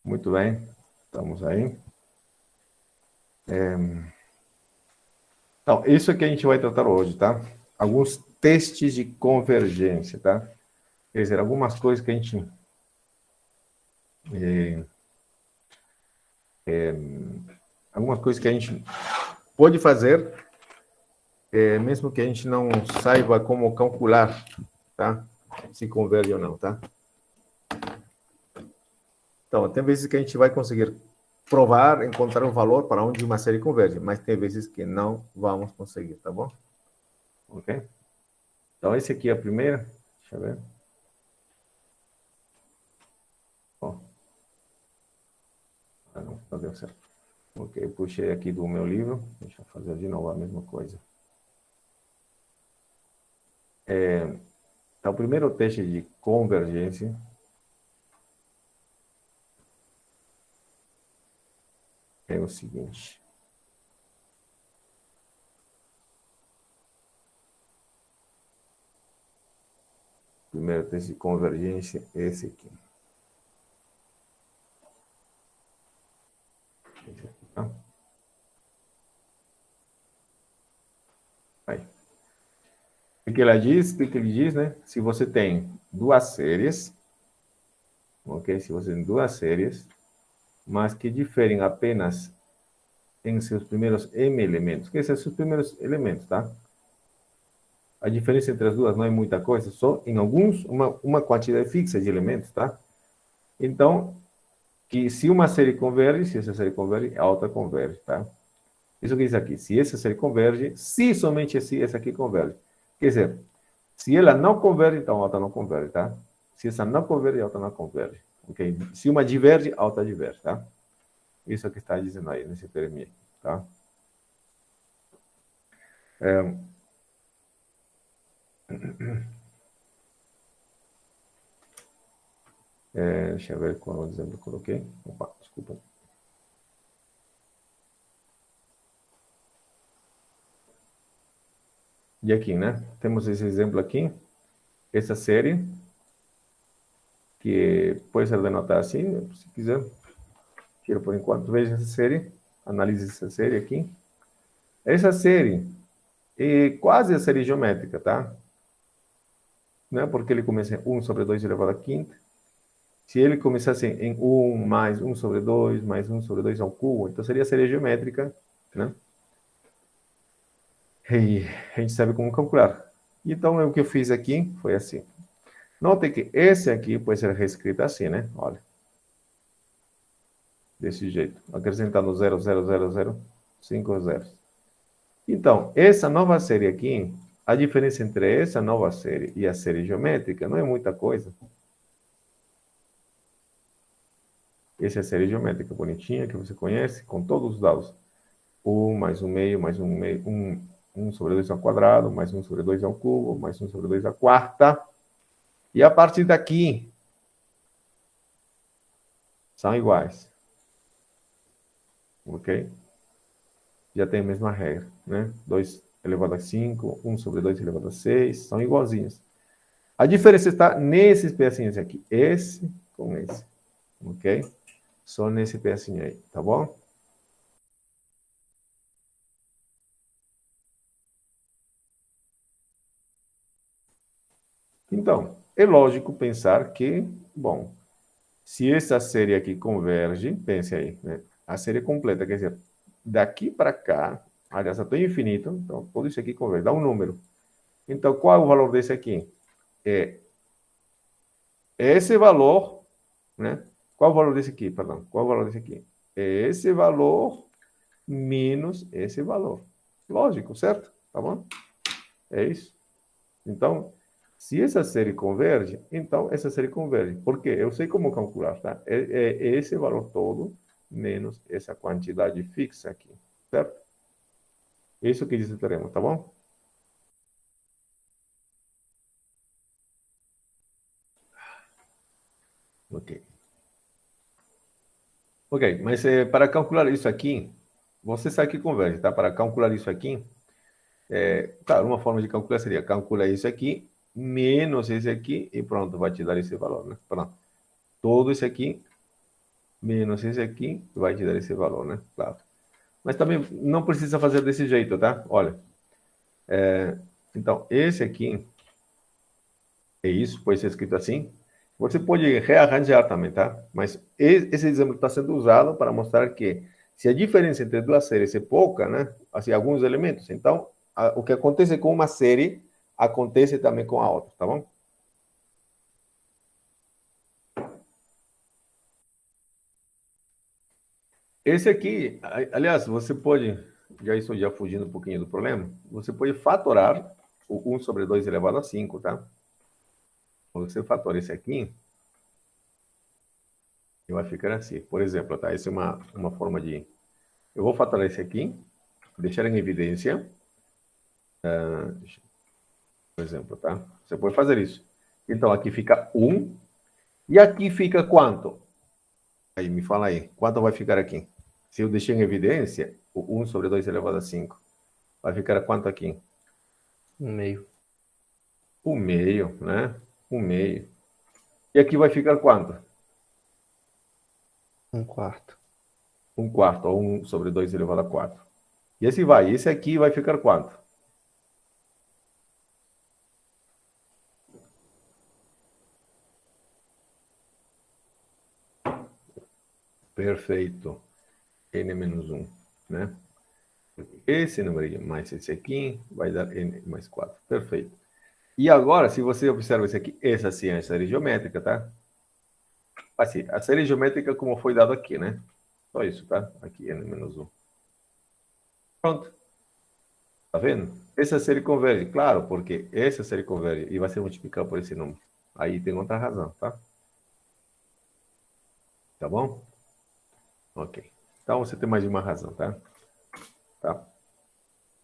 Muito bem, estamos aí. Então, isso é que a gente vai tratar hoje, tá? Alguns testes de convergência, tá? Quer dizer, algumas coisas que a gente pode fazer, mesmo que a gente não saiba como calcular, tá? Se converge ou não, tá? Então, tem vezes que a gente vai conseguir provar, encontrar um valor para onde uma série converge, mas tem vezes que não vamos conseguir, tá bom? Ok? Então, esse aqui é a primeira. Deixa eu ver. Ó, não deu certo. Ok, puxei aqui do meu livro. Deixa eu fazer de novo a mesma coisa. Então, o primeiro teste de convergência é o seguinte. O primeiro teste de convergência é esse aqui. Tá? Aí. O que ela diz? O que ele diz, né? Se você tem duas séries, ok? Se você tem duas séries, mas que diferem apenas em seus primeiros m elementos, que esses são os primeiros elementos, tá? A diferença entre as duas não é muita coisa, só em alguns, uma quantidade fixa de elementos, tá? Então, que se uma série converge, se essa série converge, a outra converge, tá? Isso que diz aqui, se essa série converge, se somente se essa aqui converge. Quer dizer, se ela não converge, então a outra não converge, tá? Se essa não converge, a outra não converge, ok? Se uma diverge, a outra diverge, tá? Isso é o que está dizendo aí nesse termo, tá? Deixa eu ver qual exemplo eu coloquei. Opa, desculpa. E aqui, né? Temos esse exemplo aqui, essa série, que pode ser denotada assim, se quiser. Tira por enquanto, veja essa série, analise essa série aqui. Essa série é quase a série geométrica, tá? Não é porque ele começa em 1 sobre 2 elevado à quinta. Se ele começasse em 1 mais 1 sobre 2 mais 1 sobre 2 ao cubo, então seria a série geométrica, né? E a gente sabe como calcular. Então, o que eu fiz aqui foi assim. Note que esse aqui pode ser reescrito assim, né? Olha. Desse jeito. Acrescentando 0,000,5 zeros. Então, essa nova série aqui, a diferença entre essa nova série e a série geométrica não é muita coisa. Essa é a série geométrica bonitinha que você conhece, com todos os dados. 1 mais 1 meio, mais 1 meio, 1 sobre 2 ao quadrado, mais 1 sobre 2 ao cubo, mais 1 sobre 2 à quarta. E a partir daqui, são iguais. Ok? Já tem a mesma regra, né? 2 elevado a 5, 1 sobre 2 elevado a 6, são igualzinhos. A diferença está nesses pedacinhos aqui. Esse com esse. Ok? Só nesse pedacinho aí, tá bom? Então, é lógico pensar que, bom, se essa série aqui converge, pense aí, né? A série completa, quer dizer, daqui para cá, aliás, até infinito, então tudo isso aqui converge, dá um número. Então, qual é o valor desse aqui? É esse valor, né? Qual o valor desse aqui, perdão? Qual o valor desse aqui? É esse valor menos esse valor. Lógico, certo? Tá bom? É isso. Então, se essa série converge, então essa série converge. Por quê? Eu sei como calcular, tá? É esse valor todo menos essa quantidade fixa aqui, certo? Isso que diz o teorema, tá bom? Ok. Ok, mas para calcular isso aqui, você sabe que converge, tá? Para calcular isso aqui, claro, uma forma de calcular seria calcular isso aqui menos esse aqui e pronto, vai te dar esse valor, né? Pronto. Todo esse aqui menos esse aqui, vai te dar esse valor, né? Claro. Mas também não precisa fazer desse jeito, tá? Olha, então, esse aqui, é isso, pode ser escrito assim. Você pode rearranjar também, tá? Mas esse exemplo está sendo usado para mostrar que se a diferença entre duas séries é pouca, né? Assim, alguns elementos, então, o que acontece com uma série, acontece também com a outra, tá bom? Esse aqui, aliás, você pode, já isso já fugindo um pouquinho do problema, você pode fatorar o 1 sobre 2 elevado a 5, tá? Quando você fatora esse aqui, vai ficar assim. Por exemplo, tá? Essa é uma forma de... Eu vou fatorar esse aqui, deixar em evidência, por exemplo, tá? Você pode fazer isso. Então, aqui fica 1, e aqui fica quanto? Aí, me fala aí, quanto vai ficar aqui? Se eu deixei em evidência, o 1 sobre 2 elevado a 5, vai ficar quanto aqui? Um meio. O meio, né? O meio. E aqui vai ficar quanto? Um quarto. 1 quarto, ou 1 sobre 2 elevado a 4. E esse vai. Esse aqui vai ficar quanto? Perfeito. N menos 1, né? Esse número mais esse aqui vai dar N mais 4. Perfeito. E agora, se você observa isso aqui, essa sim é a série geométrica, tá? Assim, a série geométrica como foi dado aqui, né? Só isso, tá? Aqui, N menos 1. Pronto. Tá vendo? Essa série converge, claro, porque essa série converge e vai ser multiplicado por esse número. Aí tem outra razão, tá? Tá bom? Ok. Então você tem mais de uma razão, tá? Tá.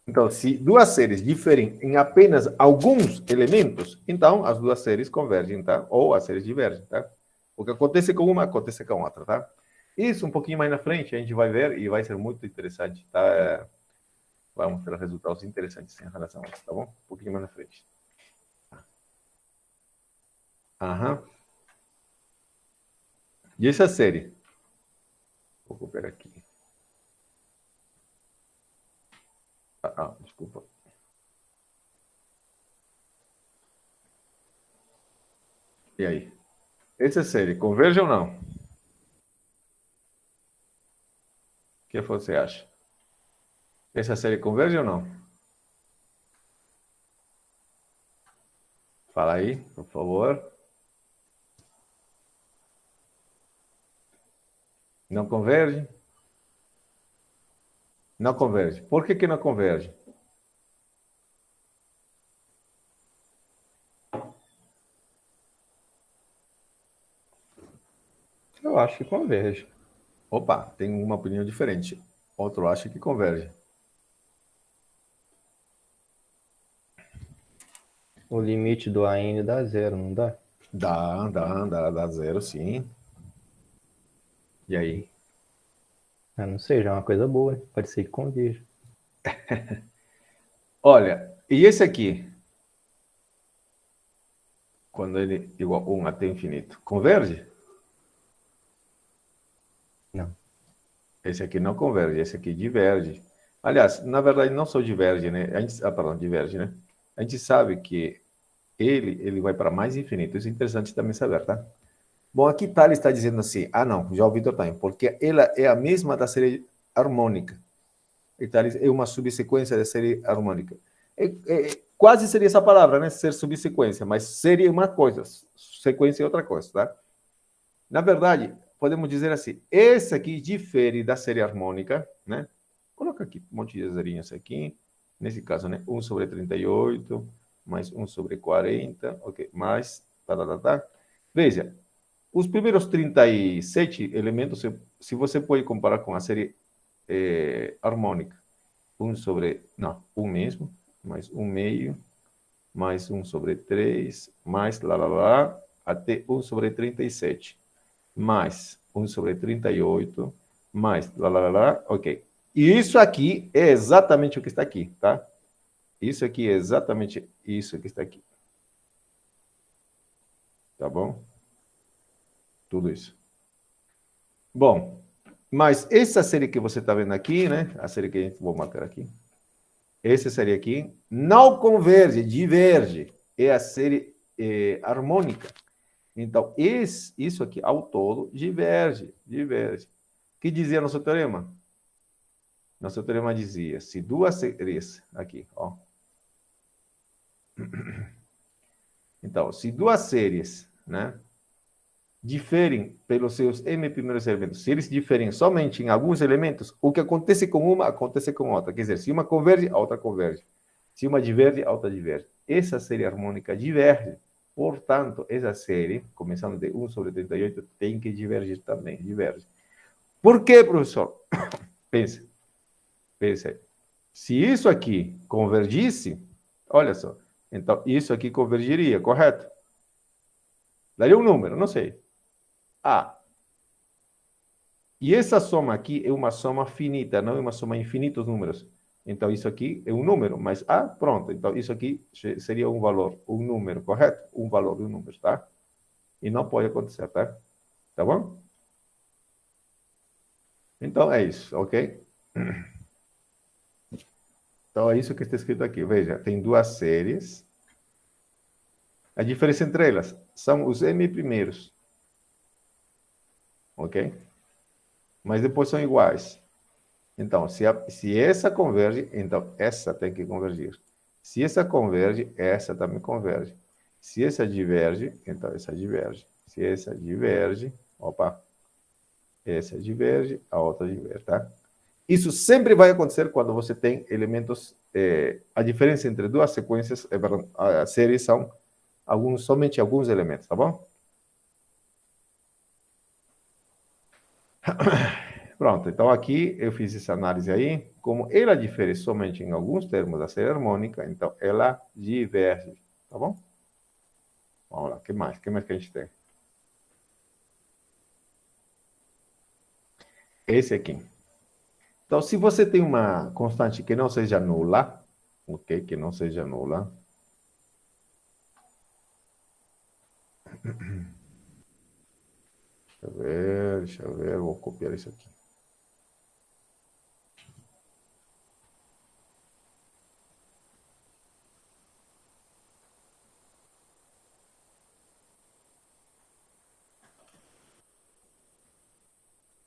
Então, se duas séries diferem em apenas alguns elementos, então as duas séries convergem, tá? Ou as séries divergem, tá? O que acontece com uma, acontece com a outra, tá? Isso um pouquinho mais na frente a gente vai ver e vai ser muito interessante, tá? Vai mostrar resultados interessantes em relação a isso, tá bom? Um pouquinho mais na frente. Aham. E essa série? Vou copiar aqui. Desculpa. E aí? Essa série converge ou não? O que você acha? Essa série converge ou não? Fala aí, por favor. Não converge? Não converge. Por que não converge? Eu acho que converge. Opa, tem uma opinião diferente. Outro acha que converge. O limite do AN dá zero, não dá? Dá zero, sim. E aí? Ah, não sei, já é uma coisa boa, né? Pode ser que converja. Olha, e esse aqui? Quando ele é igual a 1 até infinito. Converge? Não. Esse aqui não converge, esse aqui diverge. Aliás, na verdade, não só diverge, né? Perdão, diverge, né? A gente sabe que ele vai para mais infinito. Isso é interessante também saber, tá? Bom, aqui Tales está dizendo assim, não, já ouvi também, porque ela é a mesma da série harmônica. E Tales é uma subsequência da série harmônica. Quase seria essa palavra, né? Ser subsequência, mas seria uma coisa, sequência é outra coisa, tá? Na verdade, podemos dizer assim, esse aqui difere da série harmônica, né? Coloca aqui um monte de zerinhos aqui, nesse caso, né? 1 sobre 38, mais 1 sobre 40, ok, mais, tá. Veja, os primeiros 37 elementos, se você pode comparar com a série harmônica, 1 sobre, não, 1 mesmo, mais 1 meio, mais 1 sobre 3, mais lá, até 1 sobre 37, mais 1 sobre 38, mais lá, ok. E isso aqui é exatamente o que está aqui, tá? Isso aqui é exatamente isso que está aqui. Tá bom? Tudo isso. Bom, mas essa série que você está vendo aqui, né? A série que a gente vou marcar aqui. Essa série aqui não converge, diverge. É a série harmônica. Então, isso aqui, ao todo, diverge. O que dizia nosso teorema? Nosso teorema dizia, se duas séries, aqui, ó. Então, se duas séries, né, diferem pelos seus m primeiros elementos, se eles diferem somente em alguns elementos, o que acontece com uma, acontece com outra. Quer dizer, se uma converge, a outra converge. Se uma diverge, a outra diverge. Essa série harmônica diverge. Portanto, essa série, começando de 1 sobre 38, tem que divergir também, diverge. Por quê, professor? Pense aí. Se isso aqui convergisse, olha só, então isso aqui convergiria, correto? Daria um número, não sei. A. E essa soma aqui é uma soma finita, não é uma soma infinitos números. Então, isso aqui é um número, mas pronto. Então, isso aqui seria um valor, um número, correto? Um valor de um número, tá? E não pode acontecer, tá? Tá bom? Então, é isso, ok? Então, é isso que está escrito aqui. Veja, tem duas séries. A diferença entre elas são os m primeiros. Ok? Mas depois são iguais. Então, se essa converge, então essa tem que convergir. Se essa converge, essa também converge. Se essa diverge, então essa diverge. Se essa diverge, essa diverge, a outra diverge, tá? Isso sempre vai acontecer quando você tem elementos. A diferença entre duas sequências, a série são somente alguns elementos, tá bom? Pronto, então aqui eu fiz essa análise aí. Como ela difere somente em alguns termos da série harmônica, então ela diverge, tá bom? Vamos lá, o que mais? O que mais que a gente tem? Esse aqui. Então, se você tem uma constante que não seja nula, ok? Que não seja nula. Deixa eu ver, vou copiar isso aqui.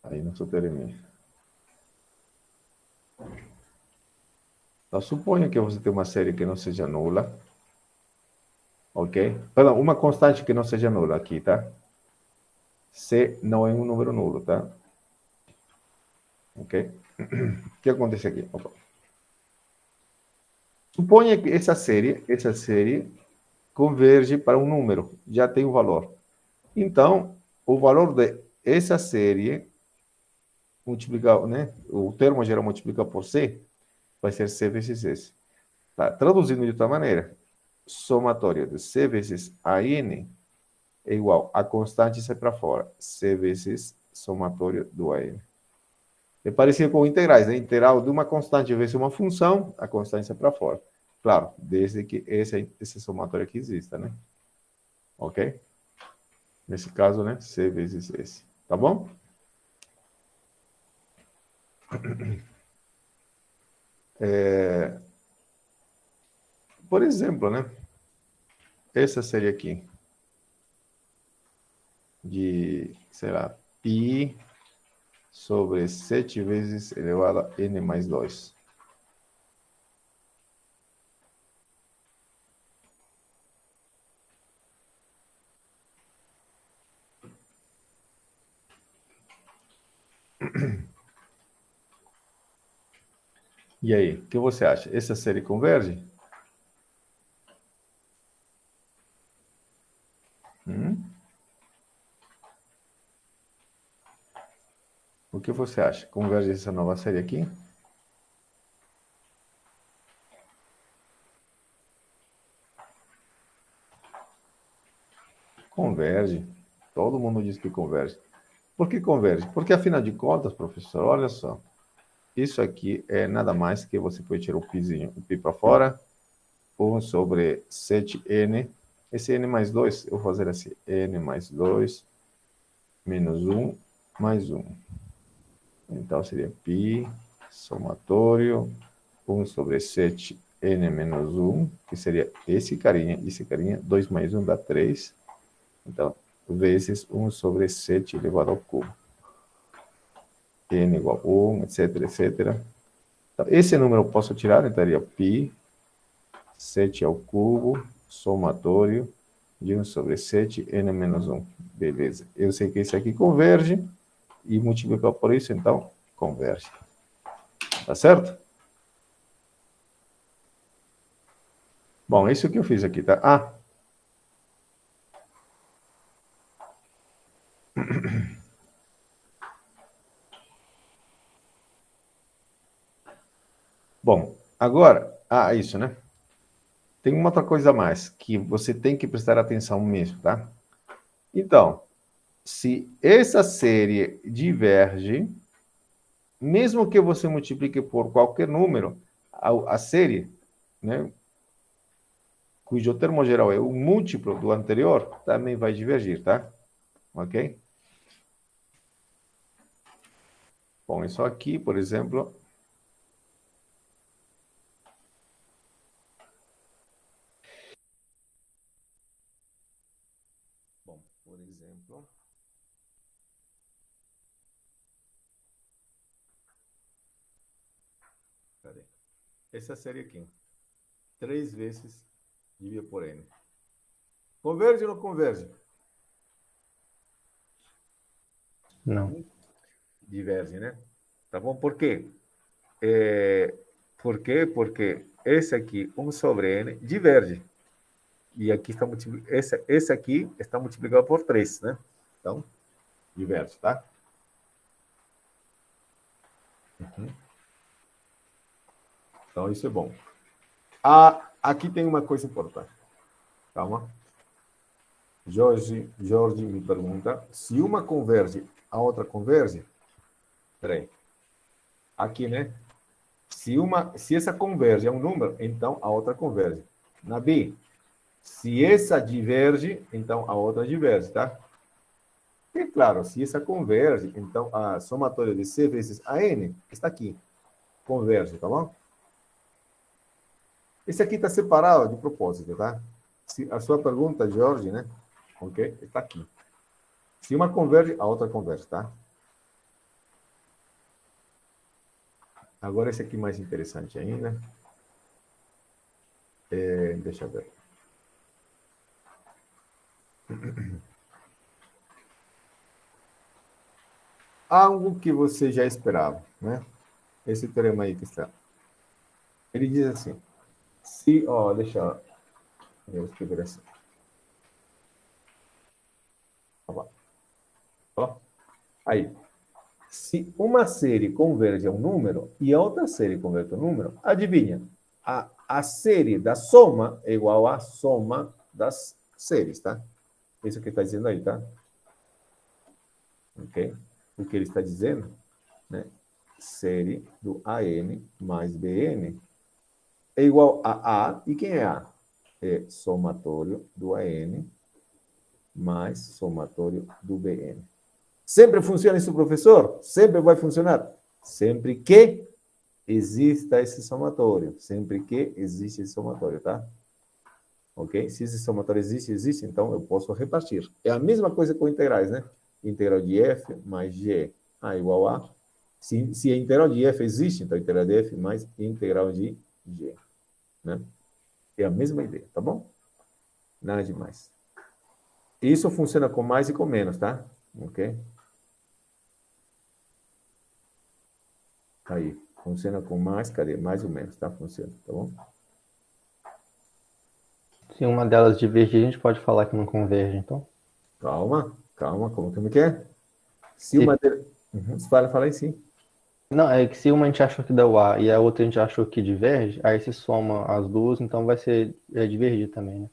Aí não termina. Então, suponha que você tem uma série que não seja nula. Ok? Perdão, uma constante que não seja nula aqui, tá? C não é um número nulo, tá? Ok? O que acontece aqui? Opa. Suponha que essa série converge para um número, já tem um valor. Então, o valor dessa série multiplicar, né? O termo geral multiplicar por C vai ser C vezes S. Tá? Traduzindo de outra maneira, somatório de C vezes AN é igual a constante sai para fora. C vezes somatório do AN. É parecido com integrais, né? Integral de uma constante vezes uma função, a constante sai para fora. Claro, desde que esse somatório aqui exista, né? Ok? Nesse caso, né? C vezes S. Tá bom? Por exemplo, né? Essa série aqui de, sei lá, π sobre 7 vezes elevado a n mais 2. E aí, o que você acha? Essa série converge? O que você acha? Converge essa nova série aqui? Converge. Todo mundo diz que converge. Por que converge? Porque, afinal de contas, professor, olha só. Isso aqui é nada mais que você pode tirar o pi para fora. 1 sobre 7n. Esse n mais 2, eu vou fazer assim. N mais 2 menos 1 mais 1. Então, seria π somatório 1 sobre 7n menos 1, que seria esse carinha, 2 mais 1 dá 3. Então, vezes 1 sobre 7 elevado ao cubo. N igual a 1, etc, etc. Então, esse número eu posso tirar, então daria π 7 ao cubo, somatório de 1 sobre 7, n menos 1. Beleza. Eu sei que isso aqui converge, e multiplicar por isso, então, converge. Tá certo? Bom, é isso que eu fiz aqui, tá? Ah! Bom, agora... Ah, isso, né? Tem uma outra coisa a mais, que você tem que prestar atenção mesmo, tá? Então, se essa série diverge, mesmo que você multiplique por qualquer número, a série, né, cujo termo geral é o múltiplo do anterior, também vai divergir, tá? Ok? Bom, isso aqui, por exemplo... Bom, por exemplo... Cadê? Essa série aqui. 3 vezes dividido por n. Converge ou não converge? Não. Diverge, né? Tá bom? Por quê? Por quê? Porque esse aqui, 1 sobre n, diverge. E aqui está esse aqui está multiplicado por 3, né? Então, diverge, tá? Uhum. Então, isso é bom. Aqui tem uma coisa importante. Calma. Jorge me pergunta, se uma converge, a outra converge? Peraí. Aqui, né? Se essa converge é um número, então a outra converge. Na B, se essa diverge, então a outra diverge, tá? E claro, se essa converge, então a somatória de C vezes a N está aqui. Converge, tá bom? Esse aqui está separado de propósito, tá? A sua pergunta, Jorge, né? Ok? Está aqui. Se uma converge, a outra converge, tá? Agora esse aqui mais interessante ainda. Deixa eu ver. Algo que você já esperava, né? Esse teorema aí que está. Ele diz assim, deixa eu escrever assim. Ó, aí. Se uma série converge a um número e a outra série converge a um número, adivinha? A série da soma é igual à soma das séries, tá? Isso que está dizendo aí, tá? Ok? O que ele está dizendo, né? Série do AN mais BN é igual a A. E quem é A? É somatório do AN mais somatório do BN. Sempre funciona isso, professor? Sempre vai funcionar? Sempre que exista esse somatório. Sempre que existe esse somatório, tá? Ok? Se esse somatório existe, então eu posso repartir. É a mesma coisa com integrais, né? Integral de f mais g igual a... Se a integral de f existe, então integral de f mais integral de g. Né? É a mesma ideia, tá bom? Nada demais. Isso funciona com mais e com menos, tá? Ok? Aí, funciona com mais, cadê? Mais ou menos, tá? Funciona, tá bom? Se uma delas divergir, a gente pode falar que não converge, então? Calma, como que é? Se uma... Uhum, fala aí sim. Não, é que se uma a gente achou que deu A e a outra a gente achou que diverge, aí se soma as duas, então vai ser divergir também,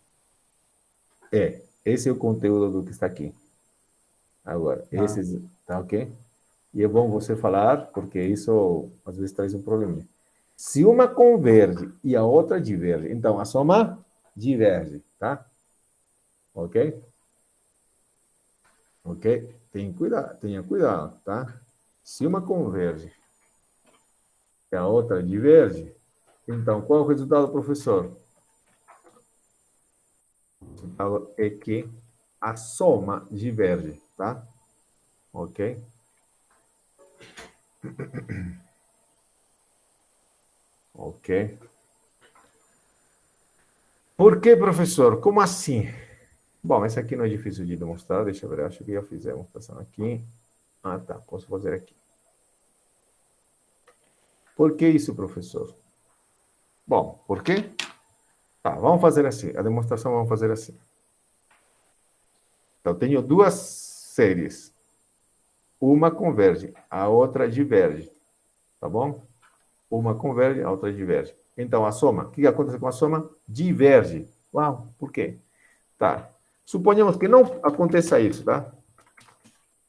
né? Esse é o conteúdo do que está aqui. Agora, esses, tá ok? E é bom você falar, porque isso às vezes traz um problema. Se uma converge e a outra diverge, então a soma diverge, tá? Ok? Ok? Tenha cuidado, tá? Se uma converge e a outra diverge, então qual é o resultado, professor? O resultado é que a soma diverge, tá? Ok? Ok. Por que, professor? Como assim? Bom, esse aqui não é difícil de demonstrar. Deixa eu ver, acho que já fiz a demonstração aqui. Ah, tá. Posso fazer aqui. Por que isso, professor? Bom, por quê? Tá, vamos fazer assim. A demonstração vamos fazer assim. Então, tenho duas séries. Uma converge, a outra diverge. Tá bom? Uma converge, a outra diverge. Então, a soma. O que acontece com a soma? Diverge. Uau, por quê? Tá. Suponhamos que não aconteça isso, tá?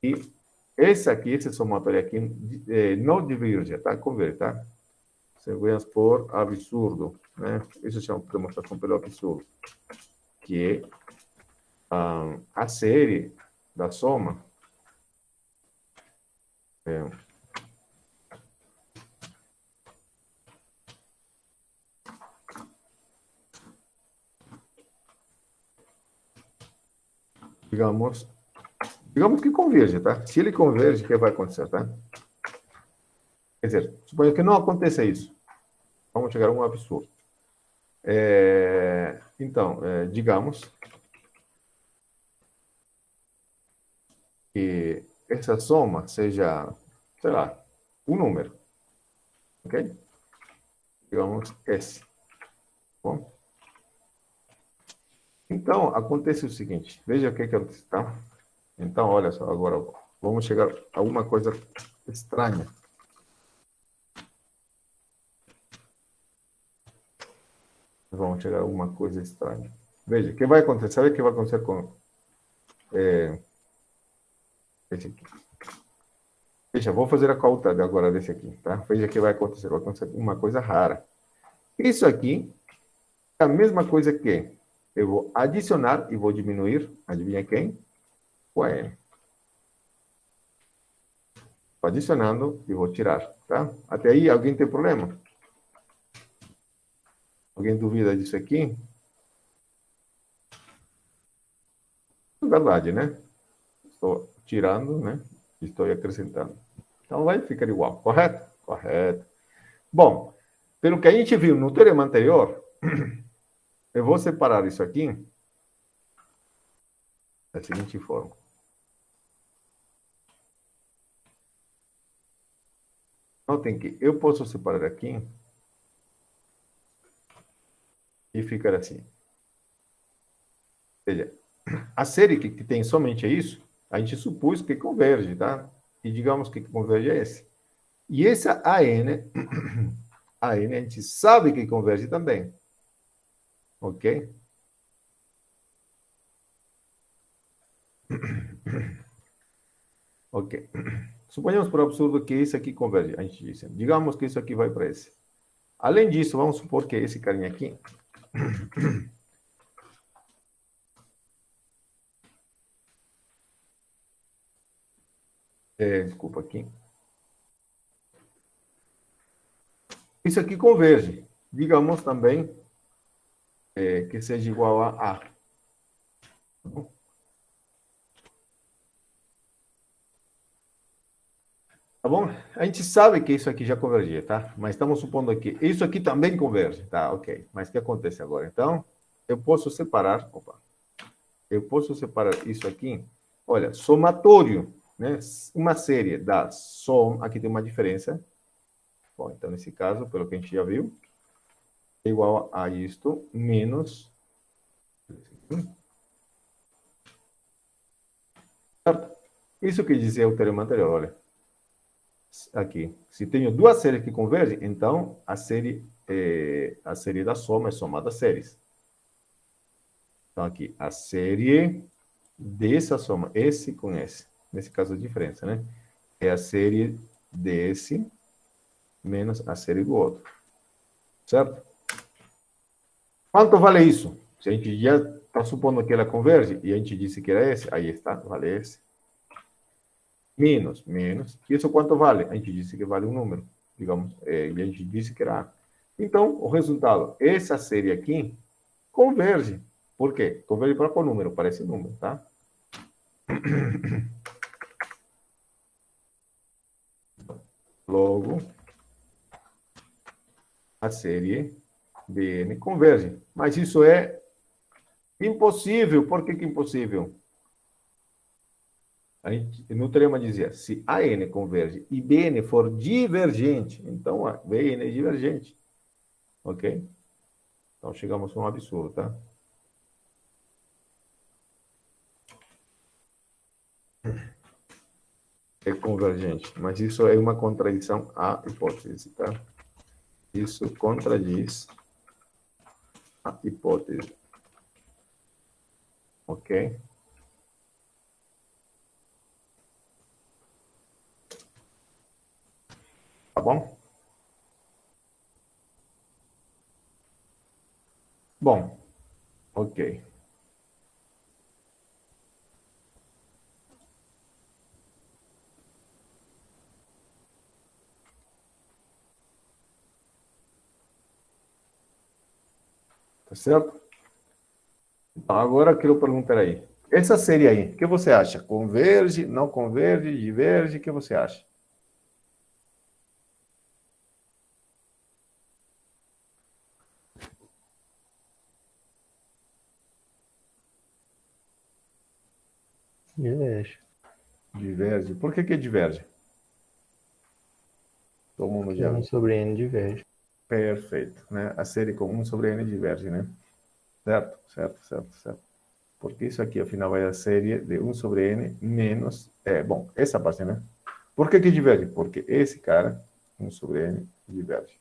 E esse somatório aqui, não diverge, tá? Converge, tá? Seguimos por absurdo, né? Isso chama demonstração pelo absurdo. Que a série da soma é, digamos que converge, tá? Se ele converge, o que vai acontecer, tá? Quer dizer, suponha que não aconteça isso. Vamos chegar a um absurdo. Então, digamos que essa soma seja, sei lá, um número, ok? Digamos S. Bom, então, acontece o seguinte, veja o que acontece, tá? Então, olha só, agora vamos chegar a uma coisa estranha. Vamos chegar a uma coisa estranha. Veja, o que vai acontecer? Sabe o que vai acontecer com esse aqui? Veja, vou fazer a conta agora desse aqui, tá? Veja o que vai acontecer. Vai acontecer uma coisa rara. Isso aqui é a mesma coisa que eu vou adicionar e vou diminuir. Adivinha quem? O AN. Vou adicionando e vou tirar, tá? Até aí, alguém tem problema? Alguém duvida disso aqui? É verdade, né? Estou tirando, né? Estou acrescentando. Então vai ficar igual, correto? Correto. Bom, pelo que a gente viu no teorema anterior, eu vou separar isso aqui da seguinte forma. Notem que eu posso separar aqui e ficar assim. Ou seja, a série que tem somente isso, a gente supôs que converge, tá? E digamos que converge a esse. E essa AN, a N a gente sabe que converge também. Ok? Ok. Suponhamos por absurdo que esse aqui converge. A gente disse. Digamos que isso aqui vai para esse. Além disso, vamos supor que esse carinha aqui desculpa aqui. Isso aqui converge. Digamos também que seja igual a A. Tá bom? Tá bom? A gente sabe que isso aqui já convergia, tá? Mas estamos supondo aqui. Isso aqui também converge, tá? Ok. Mas o que acontece agora? Então, eu posso separar. Opa. Eu posso separar isso aqui. Olha, somatório, né? Uma série da soma. Aqui tem uma diferença. Bom, então, nesse caso, pelo que a gente já viu, é igual a isto menos. Certo? Isso que dizia o teorema anterior, olha. Aqui. Se tenho duas séries que convergem, então a série da soma é soma das séries. Então, aqui, a série dessa soma, esse com esse. Nesse caso, a diferença, né? É a série desse menos a série do outro. Certo? Quanto vale isso? Se a gente já está supondo que ela converge, e a gente disse que era esse, aí está, vale esse. Menos, menos. Isso quanto vale? A gente disse que vale um número, digamos, e a gente disse que era A. Então, o resultado, essa série aqui, converge. Por quê? Converge para qual número? Para esse número, tá? Logo, a série BN converge. Mas isso é impossível. Por que que é impossível? A gente, no teorema dizia, se AN converge e BN for divergente, então a BN é divergente. Ok? Então chegamos a um absurdo, tá? É convergente, mas isso é uma contradição à hipótese, tá? Isso contradiz a hipótese. Ok? Tá bom? Bom, ok. Tá certo? Então, agora eu quero perguntar aí. Essa série aí, o que você acha? Converge, não converge, diverge? O que você acha? Diverge. Diverge. Por que que diverge? Todo mundo Que já 1 viu. sobre n diverge. Perfeito, né? A série com 1 sobre n diverge, né? Certo, certo, certo, certo. Porque isso aqui, afinal, é a série de 1 sobre n menos... bom, essa parte, né? Por que que diverge? Porque esse cara, 1 sobre n, diverge.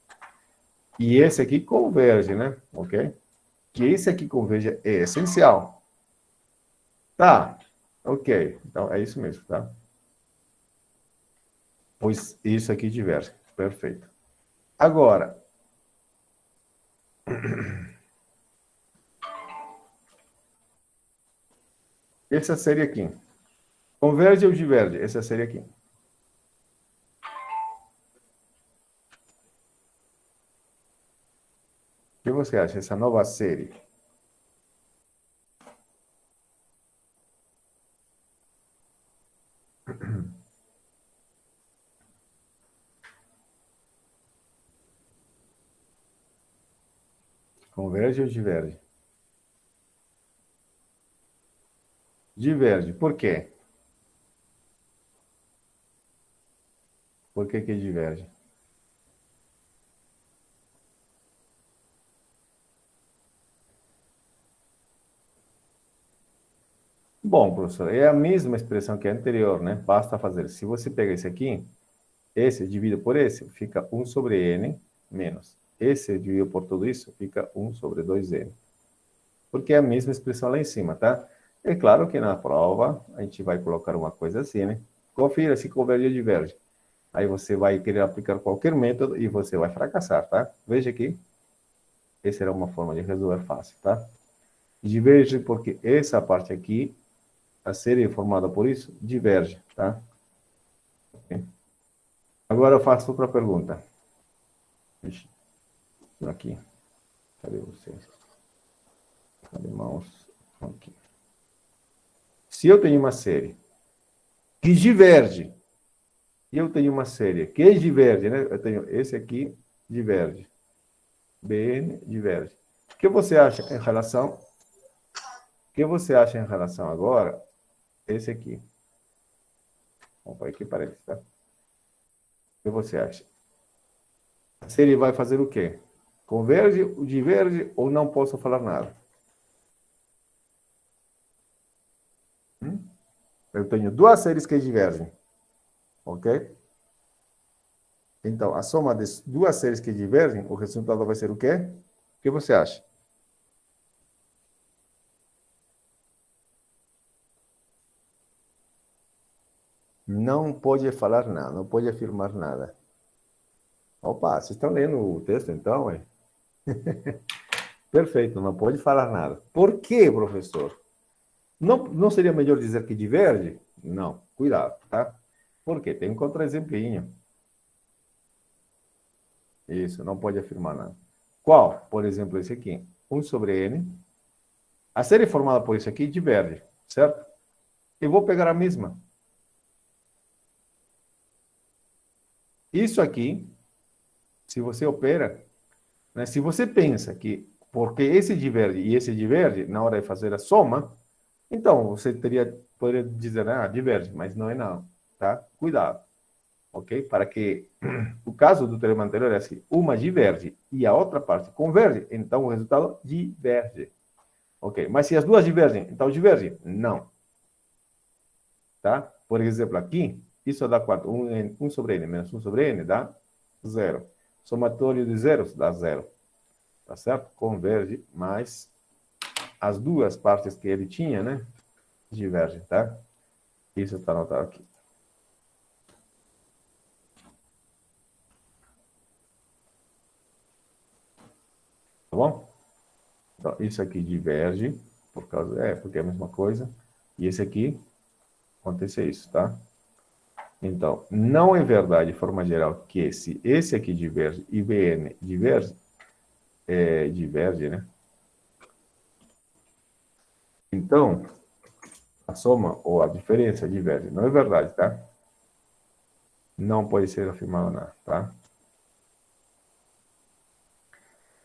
E esse aqui converge, né? Ok? Que esse aqui converge é essencial. Tá, ok. Então, é isso mesmo, tá? Pois isso aqui diverge. Perfeito. Agora, essa série aqui. Converge ou diverge? Essa série aqui. O que você acha? Essa nova série. Converge ou diverge? Diverge. Por quê? Por que que diverge? Bom, professor, é a mesma expressão que a anterior, né? Basta fazer. Se você pega esse aqui, esse dividido por esse, fica 1 sobre n menos. Esse dividido por tudo isso, fica 1 sobre 2n. Porque é a mesma expressão lá em cima, tá? É claro que na prova a gente vai colocar uma coisa assim, né? Confira se converge ou diverge. Aí você vai querer aplicar qualquer método e você vai fracassar, tá? Veja aqui. Essa era uma forma de resolver fácil, tá? Diverge porque essa parte aqui, a série formada por isso, diverge, tá? Ok. Agora eu faço outra pergunta. Ixi, aqui. Cadê vocês? Cadê o mouse? Aqui. Se eu tenho uma série que diverge, e eu tenho uma série que diverge, né? Eu tenho esse aqui, diverge. BN, diverge. O que você acha em relação... O que você acha em relação agora, esse aqui? Vamos para aqui, parece, tá? O que você acha? Se ele vai fazer o quê? Converge, diverge ou não posso falar nada? Eu tenho duas séries que divergem, ok? Então, a soma das duas séries que divergem, o resultado vai ser o quê? O que você acha? Não pode falar nada, não pode afirmar nada. Opa, vocês estão lendo o texto então, hein? Perfeito, não pode falar nada. Por quê, professor? Não seria melhor dizer que diverge? Não, cuidado, tá? Por quê? Tem um contra-exemplinho. Isso, não pode afirmar nada. Qual? Por exemplo, esse aqui. 1 sobre n. A série formada por isso aqui diverge, certo? Eu vou pegar a mesma. Isso aqui, se você opera, né, se você pensa que porque esse diverge e esse diverge, na hora de fazer a soma, então você poderia dizer, diverge, mas não é não, tá? Cuidado, ok? Para que o caso do teorema anterior é assim, uma diverge e a outra parte converge, então o resultado diverge, ok? Mas se as duas divergem, então diverge? Não, tá? Por exemplo, aqui, isso dá quanto? 1 sobre n menos 1 sobre n dá 0. Somatório de zeros dá 0. Tá certo? Converge, mas as duas partes que ele tinha, né? Divergem, tá? Isso está anotado aqui. Tá bom? Então, isso aqui diverge, porque é a mesma coisa. E esse aqui, acontece isso, tá? Então, não é verdade, de forma geral, que se esse aqui diverge e Bn diverge, diverge, né? Então, a soma ou a diferença diverge. Não é verdade, tá? Não pode ser afirmado nada, tá?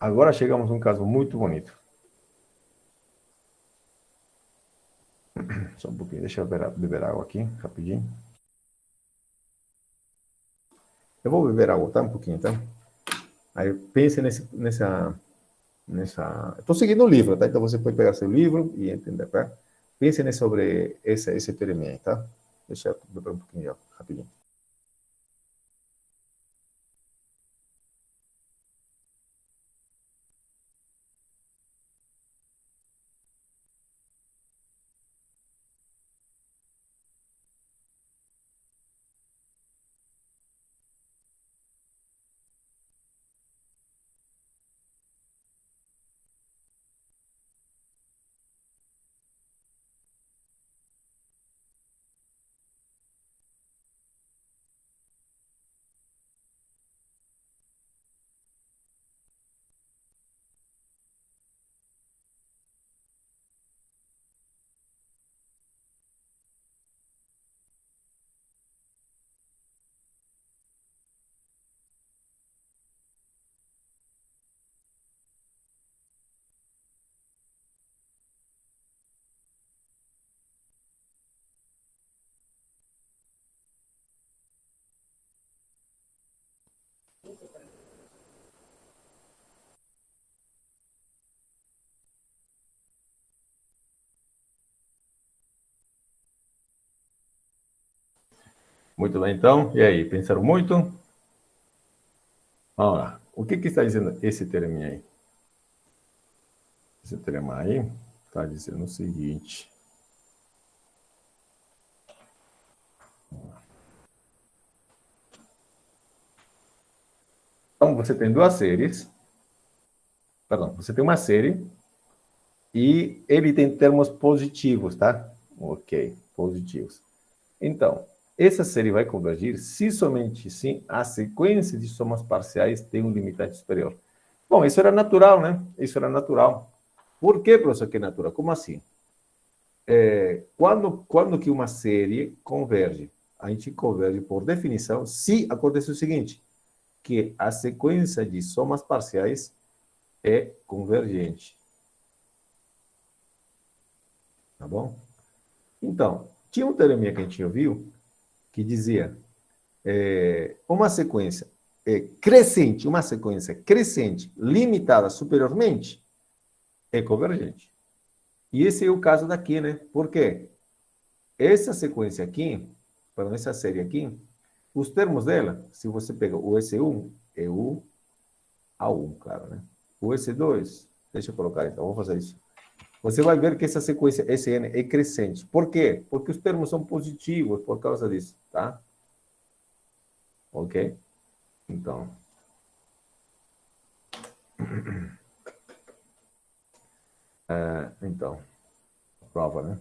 Agora chegamos a um caso muito bonito. Só um pouquinho, deixa eu beber água aqui, rapidinho. Eu vou beber água, tá? Um pouquinho, tá? Aí pense nessa... Estou seguindo o livro, tá? Então você pode pegar seu livro e entender, tá? Pense sobre esse teorema aí, tá? Deixa eu beber um pouquinho de água, rapidinho. Muito bem, então. E aí, pensaram muito? Vamos lá. O que está dizendo esse teorema aí? Esse teorema aí está dizendo o seguinte. Então, você tem duas séries. Perdão, você tem uma série e ele tem termos positivos, tá? Ok, positivos. Então, essa série vai convergir se somente sim a sequência de somas parciais tem um limitante superior. Bom, isso era natural, né? Isso era natural. Por que, professor, que é natural? Como assim? Quando que uma série converge? A gente converge por definição se acontecer o seguinte, que a sequência de somas parciais é convergente. Tá bom? Então, tinha um teorema que a gente ouviu que dizia uma sequência crescente, uma sequência crescente limitada superiormente é convergente. E esse é o caso daqui, né? Por quê? Essa sequência aqui, para essa série aqui, os termos dela, se você pega o S1, é o A1, claro, né? O S2, deixa eu colocar então, vamos fazer isso. Você vai ver que essa sequência Sn é crescente. Por quê? Porque os termos são positivos por causa disso, tá? Ok? Então. Então, prova, né?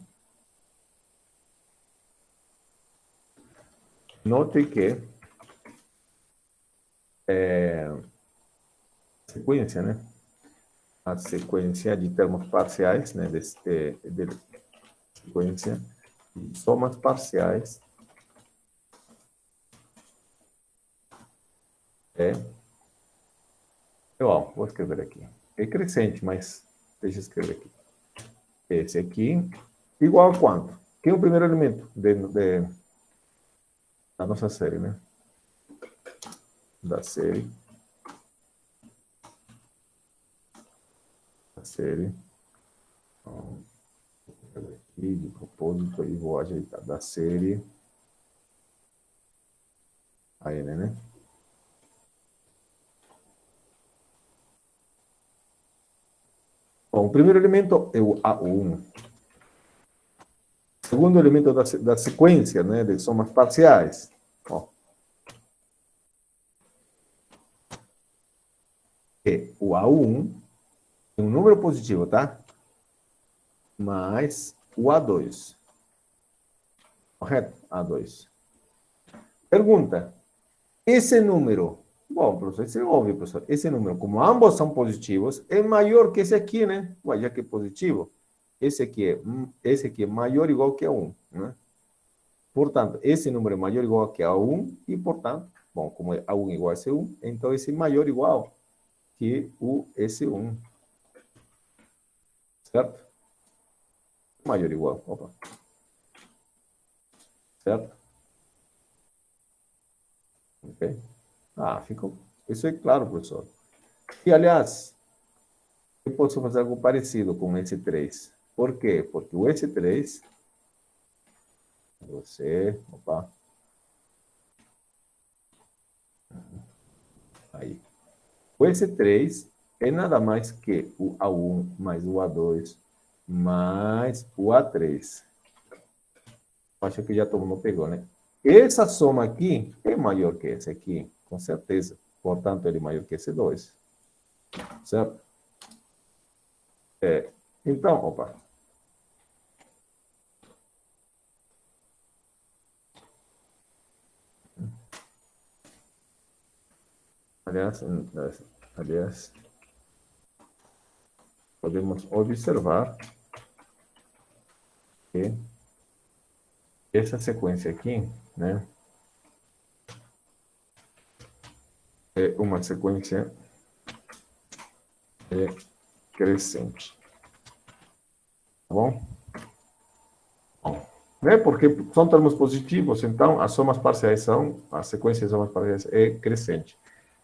note que sequência, né? A sequência de termos parciais, né? De sequência de somas parciais é igual. Vou escrever aqui. É crescente, mas deixa eu escrever aqui. Esse aqui igual a quanto? Quem é o primeiro elemento da nossa série, né? Da série. Então, aqui de propósito e vou ajeitar da série a N, né? Bom, o primeiro elemento é o A1. O segundo elemento da sequência, né, de somas parciais. Ó, é o A1 é um número positivo, tá? Mais o A2. Correto? A2. Pergunta. Esse número, bom, professor, isso é óbvio, professor. Esse número, como ambos são positivos, é maior que esse aqui, né? Ué, já que é positivo, esse aqui é maior ou igual que a 1, né? Portanto, esse número é maior ou igual que a 1 e, portanto, bom, como é A1 igual a C1, então esse é maior ou igual que o S1. Certo? Maior ou igual. Opa. Certo? Ok? Ah, ficou. Isso é claro, professor. E, aliás, eu posso fazer algo parecido com o S3. Por quê? Porque o S3, opa, aí. O S3 é nada mais que o A1 mais o A2 mais o A3. Acho que já todo mundo pegou, né? Essa soma aqui é maior que essa aqui, com certeza. Portanto, ele é maior que esse 2. Certo? Então, opa. Aliás, podemos observar que essa sequência aqui, né, é uma sequência crescente. Tá bom? Bom, né? Porque são termos positivos, então as somas parciais a sequência de somas parciais é crescente.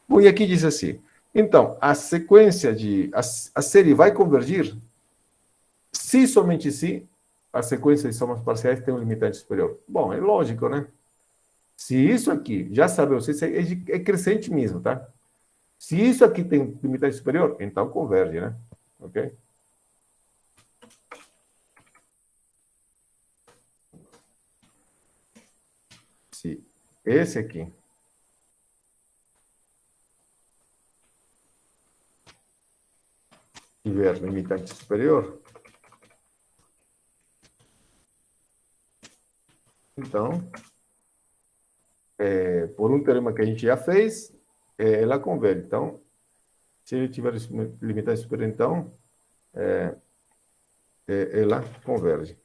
Bom, e aqui diz assim, então, a sequência a série vai convergir se somente se a sequência de somas parciais tem um limitante superior. Bom, é lógico, né? Se isso aqui, já sabemos, isso é crescente mesmo, tá? Se isso aqui tem limitante superior, então converge, né? Ok? Se esse aqui tiver limitante superior, então, por um teorema que a gente já fez, ela converge. Então, se ele tiver limitante superior, então, ela converge.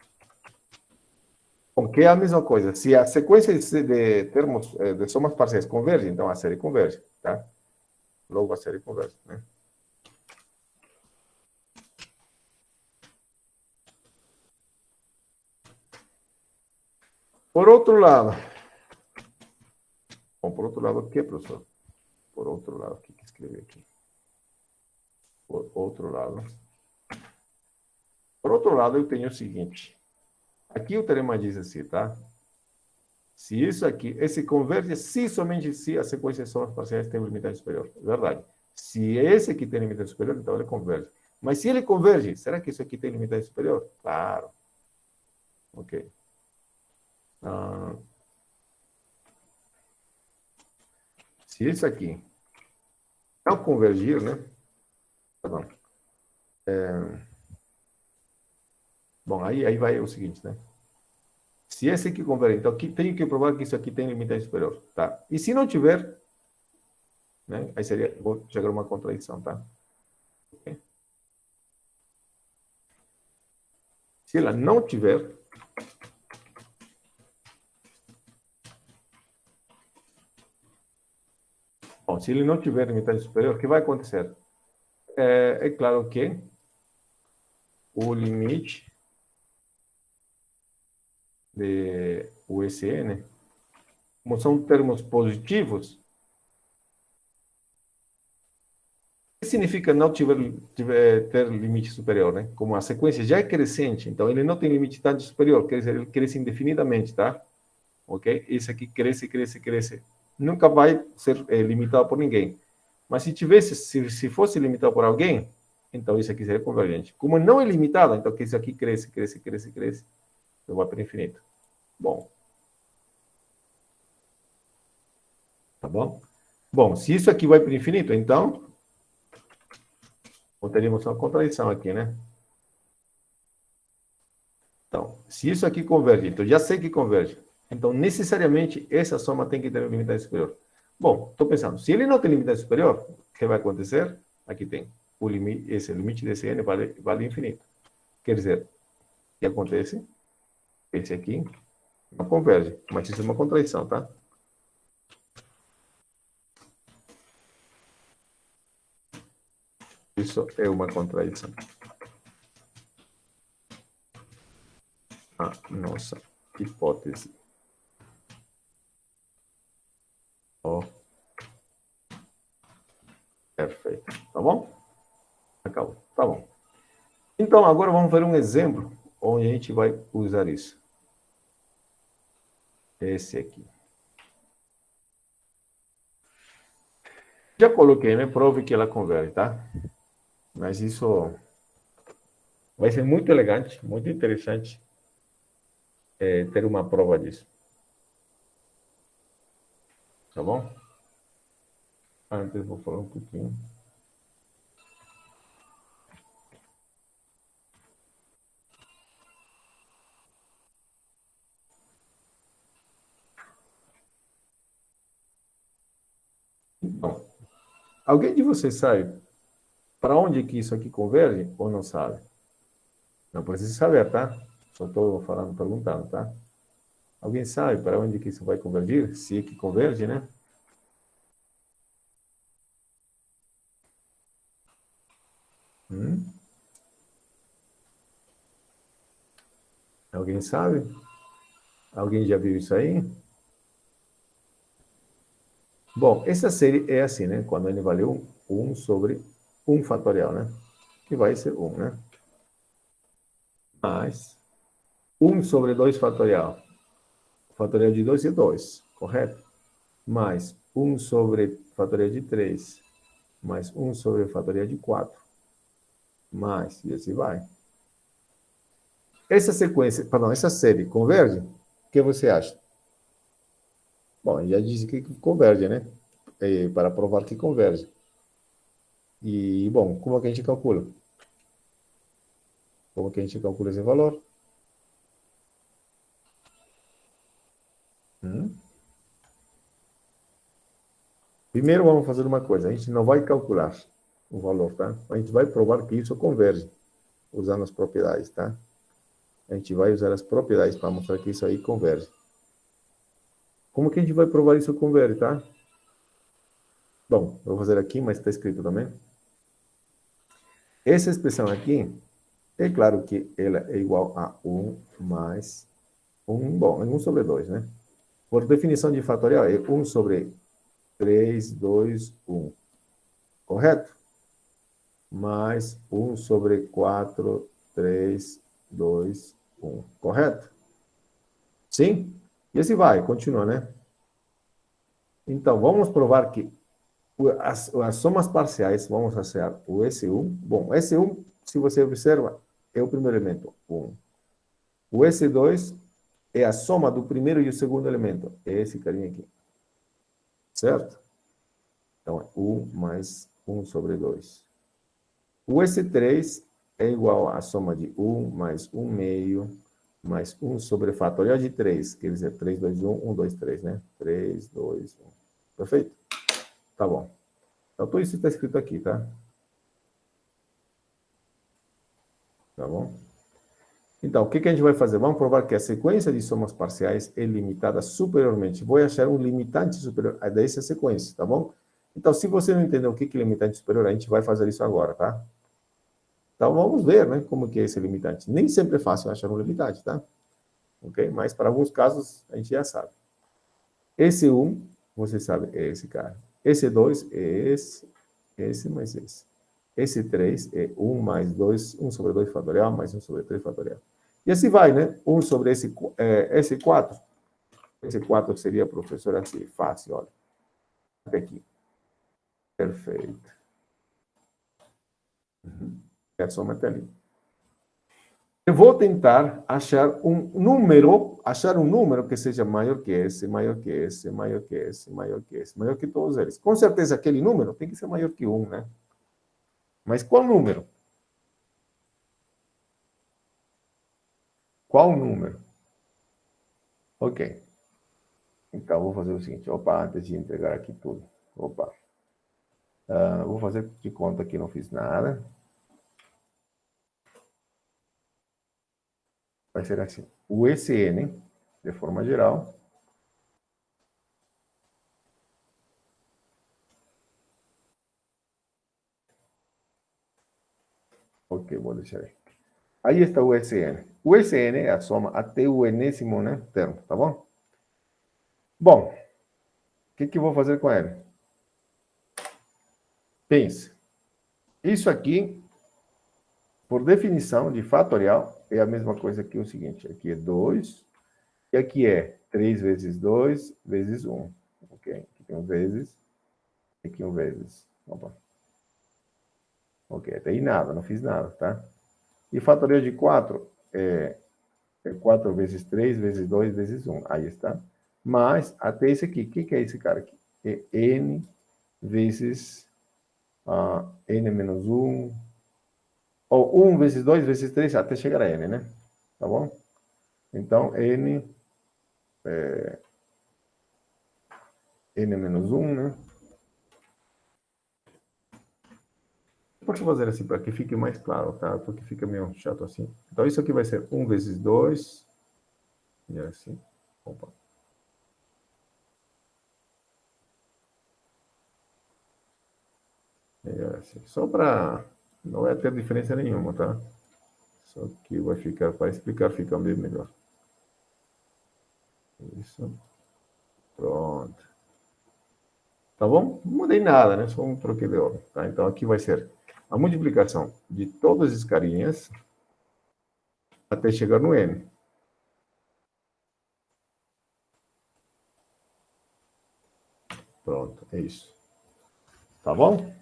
Bom, que é a mesma coisa. Se a sequência de termos de somas parciais converge, então a série converge, tá? Logo a série converge, né? Por outro lado, bom, por outro lado, o que, professor? Por outro lado, o que escrever aqui? Por outro lado. Por outro lado, eu tenho o seguinte. Aqui o teorema diz assim, tá? Se isso aqui, esse converge se somente se a sequência de somas parciais tem um limitante superior. Verdade. Se esse aqui tem limitante superior, então ele converge. Mas se ele converge, será que isso aqui tem limitante superior? Claro. Ok. Se isso aqui não convergir, né? Tá bom. Bom, aí vai o seguinte, né? Se esse aqui converge, então aqui tenho que provar que isso aqui tem limitante superior, tá? E se não tiver, né? Aí seria, vou chegar a uma contradição, tá? Okay? Se ela não tiver, bom, se ele não tiver limitante superior, o que vai acontecer? É claro que o limite de USN, como são termos positivos, o que significa não ter limite superior, né? Como a sequência já é crescente, então ele não tem limitante superior, quer dizer, ele cresce indefinidamente, tá? Ok? Esse aqui cresce, cresce, cresce. Nunca vai ser limitado por ninguém. Mas se fosse limitado por alguém, então isso aqui seria convergente. Como não é limitado, então que isso aqui cresce, cresce, cresce, cresce, então vai para o infinito. Bom. Tá bom? Bom, se isso aqui vai para o infinito, então teríamos uma contradição aqui, né? Então, se isso aqui converge, então já sei que converge. Então, necessariamente, essa soma tem que ter um limitante superior. Bom, estou pensando, se ele não tem limitante superior, o que vai acontecer? Aqui tem o limite, esse limite desse n vale infinito. Quer dizer, o que acontece? Esse aqui não converge, mas isso é uma contradição, tá? Isso é uma contradição. A nossa hipótese. Ó. Perfeito. Tá bom? Acabou. Tá bom. Então, agora vamos ver um exemplo onde a gente vai usar isso. Esse aqui. Já coloquei, né? Prove que ela converge, tá? Mas isso vai ser muito elegante, muito interessante ter uma prova disso. Tá bom? Antes vou falar um pouquinho. Então, alguém de vocês sabe para onde que isso aqui converge ou não sabe? Não precisa saber, tá? Só estou falando, perguntando, tá? Alguém sabe para onde que isso vai convergir? Se é que converge, né? Alguém sabe? Alguém já viu isso aí? Bom, essa série é assim, né? Quando ele valeu 1 sobre 1 fatorial, né? Que vai ser 1, né? Mais 1 sobre 2 fatorial. O fatorial de 2 é 2, correto? Mais 1 sobre fatorial de 3. Mais 1 sobre fatorial de 4. Mais, e assim vai. Essa sequência, perdão, essa série converge? O que você acha? Bom, já disse que converge, né? Para provar que converge. E, bom, como é que a gente calcula? Como que a gente calcula esse valor? Primeiro vamos fazer uma coisa, a gente não vai calcular o valor, tá? A gente vai provar que isso converge, usando as propriedades, tá? A gente vai usar as propriedades para mostrar que isso aí converge. Como que a gente vai provar isso converge, tá? Bom, eu vou fazer aqui, mas está escrito também. Essa expressão aqui, é claro que ela é igual a 1 mais 1, bom, é 1 sobre 2, né? Por definição de fatorial, é 1 sobre 3, 2, 1. Correto? Mais 1 sobre 4, 3, 2, 1. Correto? Sim? E assim vai, continua, né? Então, vamos provar que as somas parciais, vamos achar o S1. Bom, S1, se você observa, é o primeiro elemento, 1. O S2 é a soma do primeiro e o segundo elemento. É esse carinha aqui. Certo? Então, é 1 mais 1 sobre 2. O S3 é igual à soma de 1 mais 1 meio mais 1 sobre fatorial de 3, quer dizer, 3, 2, 1, 1, 2, 3, né? 3, 2, 1. Perfeito? Tá bom. Então, tudo isso está escrito aqui, tá? Tá bom? Então, o que a gente vai fazer? Vamos provar que a sequência de somas parciais é limitada superiormente. Vou achar um limitante superior a dessa sequência, tá bom? Então, se você não entender o que é limitante superior, a gente vai fazer isso agora, tá? Então, vamos ver, né, como que é esse limitante. Nem sempre é fácil achar um limitante, tá? Ok? Mas, para alguns casos, a gente já sabe. Esse 1, você sabe, é esse cara. Esse 2 é esse mais esse. Esse 3 é 1 mais 2, 1 sobre 2 fatorial, mais 1 sobre 3 fatorial. E assim vai, né? 1 sobre esse 4. Esse 4 seria, professor, assim, fácil, olha. Até aqui. Perfeito. É a soma até ali. Eu vou tentar achar um número que seja maior que esse, maior que esse, maior que esse, maior que esse, maior que todos eles. Com certeza, aquele número tem que ser maior que 1, né? Mas qual número? Qual número? Ok. Então, vou fazer o seguinte. Opa, antes de entregar aqui tudo. Opa. Vou fazer de conta que não fiz nada. Vai ser assim. O ECN, de forma geral. Ok, vou deixar aí. Aí está o ECN. O ECN é a soma até o enésimo, né, termo, tá bom? Bom, o que eu vou fazer com ele? Pense. Isso aqui, por definição de fatorial, é a mesma coisa que o seguinte. Aqui é 2, e aqui é 3 vezes 2 vezes 1. Ok? Aqui tem um vezes, aqui um vezes. Opa. Ok, até aí nada, não fiz nada, tá? E fatorial de 4 é 4 vezes 3 vezes 2 vezes 1. Aí está. Mas até esse aqui. O que é esse cara aqui? É n vezes n menos 1. Ou 1 vezes 2 vezes 3 até chegar a n, né? Tá bom? Então, n menos 1, né? Posso fazer assim para que fique mais claro, tá? Porque fica meio chato assim. Então, isso aqui vai ser 1 vezes 2. E assim. Opa. Assim. Só para... Não vai ter diferença nenhuma, tá? Só que vai ficar... Para explicar, fica bem melhor. Isso. Pronto. Tá bom? Não mudei nada, né? Só um troquei de ordem, tá? Então, aqui vai ser a multiplicação de todas as carinhas até chegar no n. Pronto, é isso. Tá bom?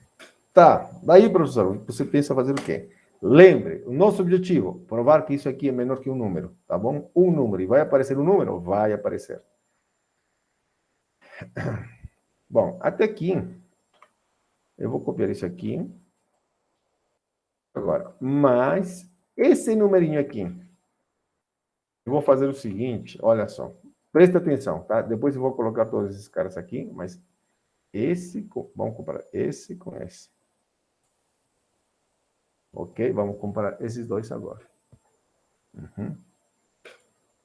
Tá. Daí, professor, você pensa fazer o quê? Lembre, o nosso objetivo, provar que isso aqui é menor que um número, tá bom? Um número. E vai aparecer um número? Vai aparecer. Bom, até aqui, eu vou copiar isso aqui. Agora, mas esse numerinho aqui, eu vou fazer o seguinte, olha só. Presta atenção, tá? Depois eu vou colocar todos esses caras aqui, mas vamos comparar esse com esse. Ok? Vamos comparar esses dois agora. Uhum.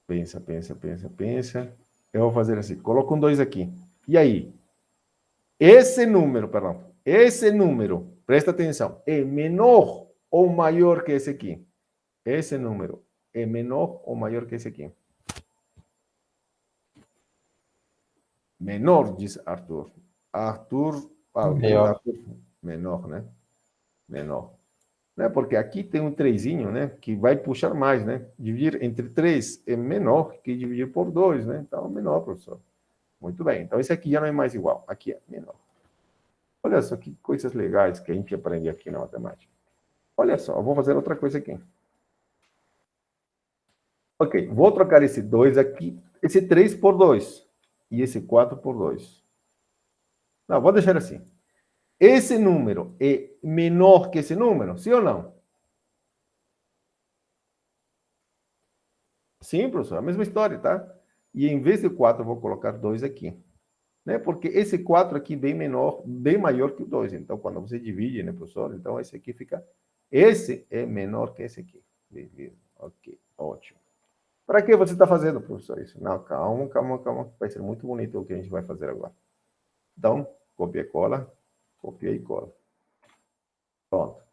Pensa, pensa, pensa, pensa. Eu vou fazer assim, coloco um 2 aqui. E aí? Esse número, presta atenção, é menor ou maior que esse aqui? Esse número é menor ou maior que esse aqui? Menor, diz Arthur. Arthur, Maior. menor, né? Menor. Né? Porque aqui tem um 3, né? Que vai puxar mais, né? Dividir entre 3 é menor que dividir por 2, né? Então, menor, professor. Muito bem. Então, esse aqui já não é mais igual. Aqui é menor. Olha só que coisas legais que a gente aprende aqui na matemática. Olha só, eu vou fazer outra coisa aqui. Ok, vou trocar esse 2 aqui, esse 3 por 2. E esse 4 por 2. Não, vou deixar assim. Esse número é menor que esse número? Sim ou não? Sim, professor, a mesma história, tá? E em vez de 4, eu vou colocar 2 aqui. Né? Porque esse 4 aqui bem menor, bem maior que o 2. Então, quando você divide, né, professor? Então, esse aqui fica... Esse é menor que esse aqui. Beleza. Ok, ótimo. Para que você está fazendo, professor, isso? Não, calma, calma, calma. Vai ser muito bonito o que a gente vai fazer agora. Então, copia e cola. Copia e cola. Pronto.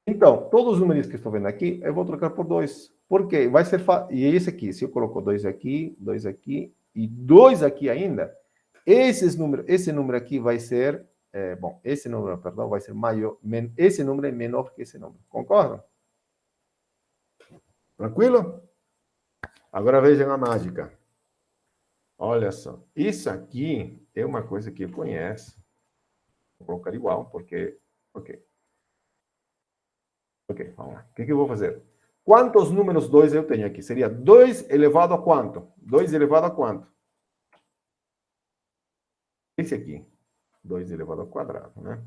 Então, todos os números que estou vendo aqui, eu vou trocar por 2. Por quê? Vai ser E esse aqui, se eu coloco 2 aqui e 2 aqui ainda, esse número aqui vai ser, bom, esse número, perdão, vai ser maior, esse número é menor que esse número. Concordam? Tranquilo? Agora vejam a mágica. Olha só, isso aqui é uma coisa que eu conheço. Vou colocar igual, porque... Ok. Ok, vamos lá. O que eu vou fazer? Quantos números 2 eu tenho aqui? Seria 2 elevado a quanto? 2 elevado a quanto? Esse aqui. 2 elevado ao quadrado, né?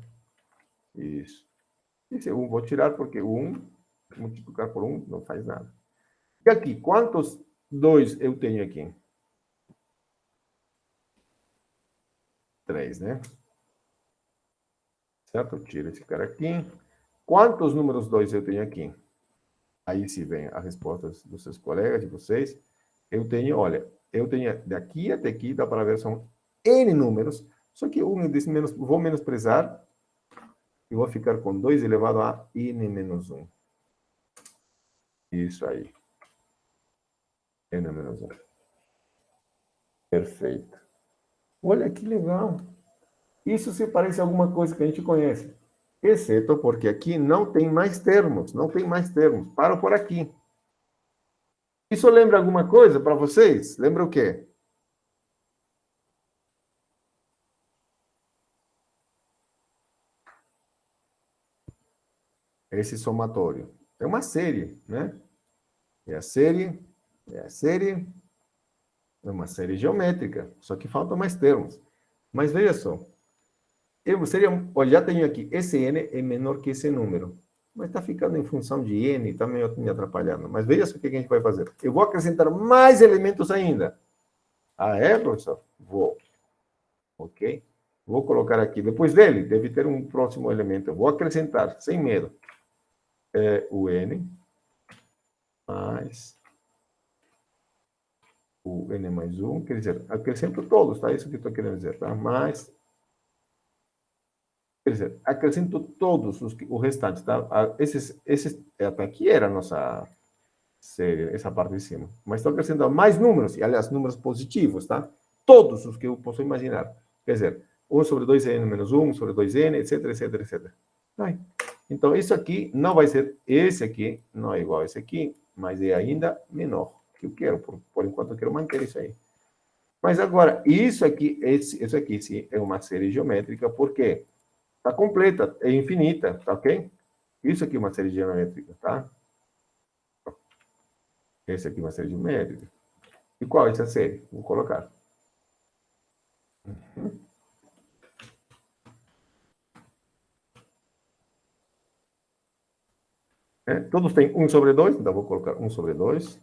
Isso. Esse 1 vou tirar porque o 1 multiplicar por 1 não faz nada. E aqui, quantos 2 eu tenho aqui? 3, né? Certo? Eu tiro esse cara aqui. Quantos números 2 eu tenho aqui? Aí se vem a resposta dos seus colegas, de vocês. Eu tenho, olha, eu tenho daqui até aqui, dá para ver, são N números. Só que um desse vou menosprezar e vou ficar com 2 elevado a N menos 1. Isso aí. N menos 1. Perfeito. Olha que legal. Isso se parece a alguma coisa que a gente conhece. Exceto porque aqui não tem mais termos. Não tem mais termos. Paro por aqui. Isso lembra alguma coisa para vocês? Lembra o quê? Esse somatório. É uma série, né? É a série, é uma série geométrica, só que faltam mais termos. Mas veja só, olha, já tenho aqui, esse n é menor que esse número, mas está ficando em função de n, está me atrapalhando. Mas veja só o que a gente vai fazer. Eu vou acrescentar mais elementos ainda. Ah, é, professor? Vou. Ok? Vou colocar aqui, depois dele, deve ter um próximo elemento. Eu vou acrescentar, sem medo, o n mais o n mais 1, quer dizer, acrescento todos, tá? Isso que eu estou querendo dizer, tá? Mas, quer dizer, acrescento todos o restante, tá? Até aqui era a nossa série, essa parte de cima. Mas estou acrescentando mais números, e aliás, números positivos, tá? Todos os que eu posso imaginar. Quer dizer, 1 sobre 2n menos 1 sobre 2n, etc, etc, etc. Aí. Então, isso aqui não vai ser, esse aqui não é igual a esse aqui, mas é ainda menor. Que eu quero, por enquanto eu quero manter isso aí. Mas agora, isso aqui sim, é uma série geométrica, porque está completa, é infinita, tá ok? Isso aqui é uma série geométrica, tá? Esse aqui é uma série geométrica. E qual é essa série? Vou colocar. Todos têm 1 sobre 2, então vou colocar 1 sobre 2.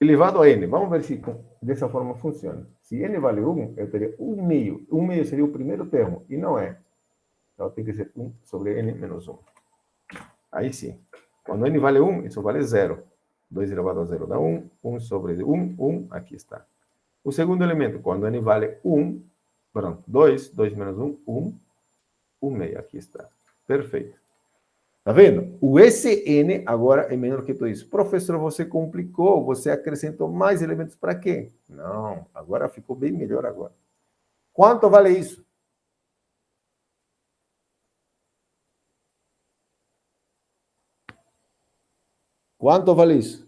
Elevado a n. Vamos ver se dessa forma funciona. Se n vale 1, eu teria 1 meio. 1 meio seria o primeiro termo, e não é. Então tem que ser 1 sobre n menos 1. Aí sim. Quando n vale 1, isso vale 0. 2 elevado a 0 dá 1. 1 sobre 1, 1, aqui está. O segundo elemento, quando n vale 1, pronto, 2, 2 menos 1, 1, 1 meio, aqui está. Perfeito. Tá vendo? O SN agora é menor que tudo isso. Professor, você complicou, você acrescentou mais elementos para quê? Não, agora ficou bem melhor agora. Quanto vale isso? Quanto vale isso?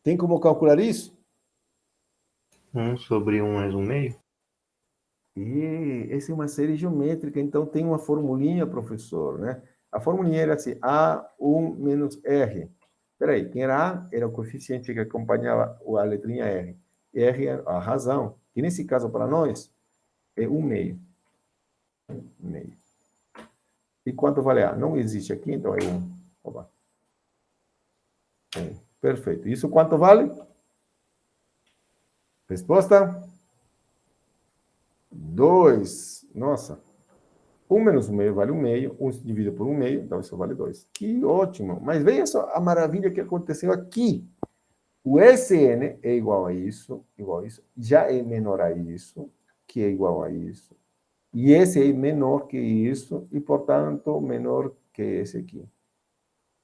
Tem como calcular isso? 1 sobre 1 mais 1 meio? E essa é uma série geométrica, então tem uma formulinha, professor, né? A formulinha era assim, A1 menos R. Peraí, quem era A era o coeficiente que acompanhava a letrinha R. R é a razão. E nesse caso, para nós, é 1 meio. 1 meio. E quanto vale A? Não existe aqui, então é 1. Opa. 1. Perfeito. Isso quanto vale? Resposta? 2. Nossa. 1 menos 1 meio vale 1 meio. 1 se divide por 1 meio, então isso vale 2. Que ótimo. Mas veja só a maravilha que aconteceu aqui. O SN é igual a isso, já é menor a isso, que é igual a isso. E esse é menor que isso, e, portanto, menor que esse aqui.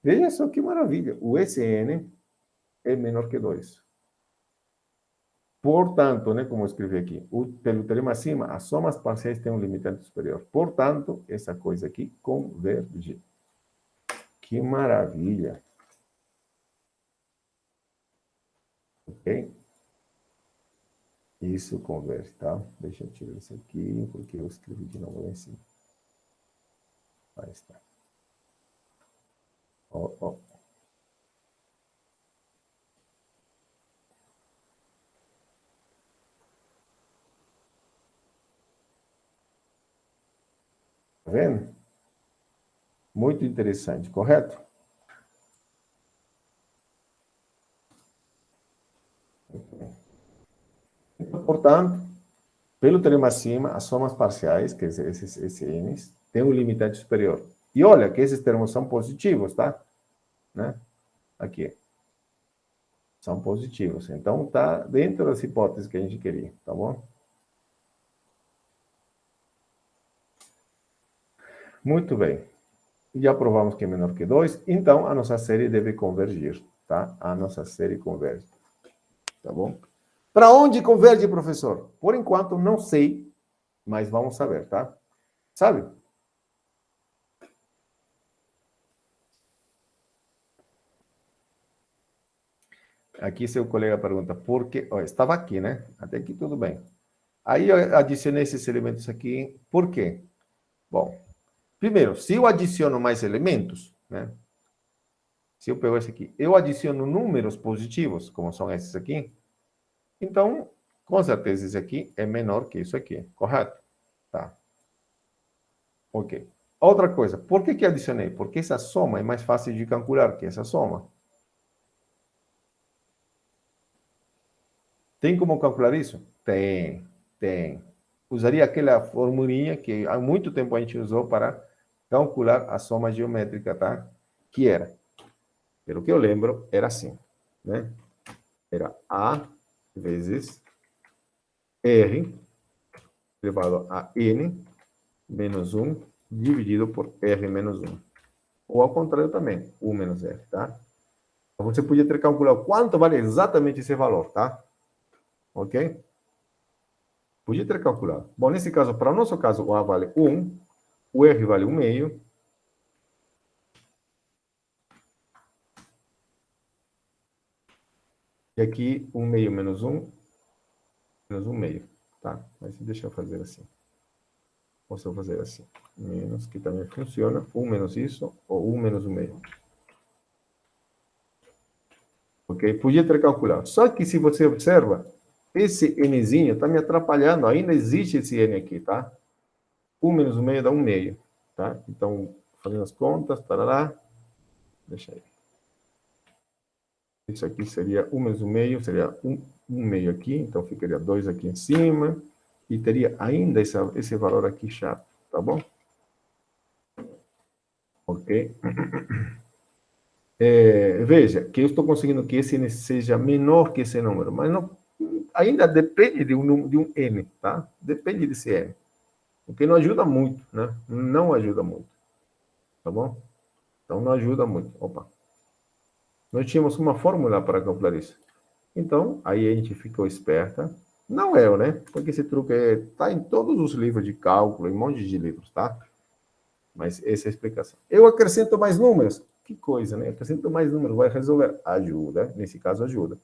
Veja só que maravilha. O SN é menor que 2. Portanto, né, como eu escrevi aqui, pelo teorema acima, as somas parciais têm um limitante superior. Portanto, essa coisa aqui converge. Que maravilha. Ok? Isso converge, tá? Deixa eu tirar isso aqui, porque eu escrevi de novo lá em cima. Aí está. Ó, ó. Tá vendo? Muito interessante, correto? Portanto, pelo teorema acima, as somas parciais, que esses n's, têm um limitante superior. E olha que esses termos são positivos, tá? Né? Aqui. São positivos. Então, tá dentro das hipóteses que a gente queria, tá bom? Muito bem. Já provamos que é menor que 2, então a nossa série deve convergir, tá? A nossa série converge. Tá bom? Para onde converge, professor? Por enquanto, não sei, mas vamos saber, tá? Sabe? Aqui seu colega pergunta, por que... Oh, estava aqui, né? Até aqui tudo bem. Aí eu adicionei esses elementos aqui, por quê? Bom, primeiro, se eu adiciono mais elementos, né? Se eu pego esse aqui, eu adiciono números positivos, como são esses aqui, então, com certeza, esse aqui é menor que isso aqui, correto? Tá. Ok. Outra coisa, por que adicionei? Porque essa soma é mais fácil de calcular que essa soma. Tem como calcular isso? Tem, tem. Usaria aquela formulinha que há muito tempo a gente usou para calcular a soma geométrica, tá? Que era, pelo que eu lembro, era assim, né? Era A vezes R elevado a N menos 1 dividido por R menos 1. Ou ao contrário também, U menos R, tá? Então, você podia ter calculado quanto vale exatamente esse valor, tá? Ok? Podia ter calculado. Bom, nesse caso, para o nosso caso, o A vale 1, o R vale 1 meio. E aqui, 1 meio menos 1 meio. Tá? Mas deixa eu fazer assim. Posso fazer assim. Menos, que também funciona. 1 menos isso, ou 1 menos 1 meio. Ok? Podia ter calculado. Só que se você observa, esse Nzinho está me atrapalhando. Ainda existe esse N aqui, tá? 1 menos 1 meio dá 1 meio. Tá? Então, fazendo as contas, tarará. Deixa aí. Isso aqui seria 1 menos 1 meio, seria 1 meio aqui. Então, ficaria 2 aqui em cima. E teria ainda esse valor aqui chato, tá bom? Ok? Veja, que eu estou conseguindo que esse N seja menor que esse número, mas não, ainda depende de um N, tá? Depende desse N. O que não ajuda muito, né? Não ajuda muito, tá bom? Então, não ajuda muito. Opa. Nós tínhamos uma fórmula para calcular isso. Então, aí a gente ficou esperta. Não eu, né? Porque esse truque está em todos os livros de cálculo, em um monte de livros, tá? Mas essa é a explicação. Eu acrescento mais números. Que coisa, né? Acrescento mais números. Vai resolver. Ajuda. Nesse caso, ajuda.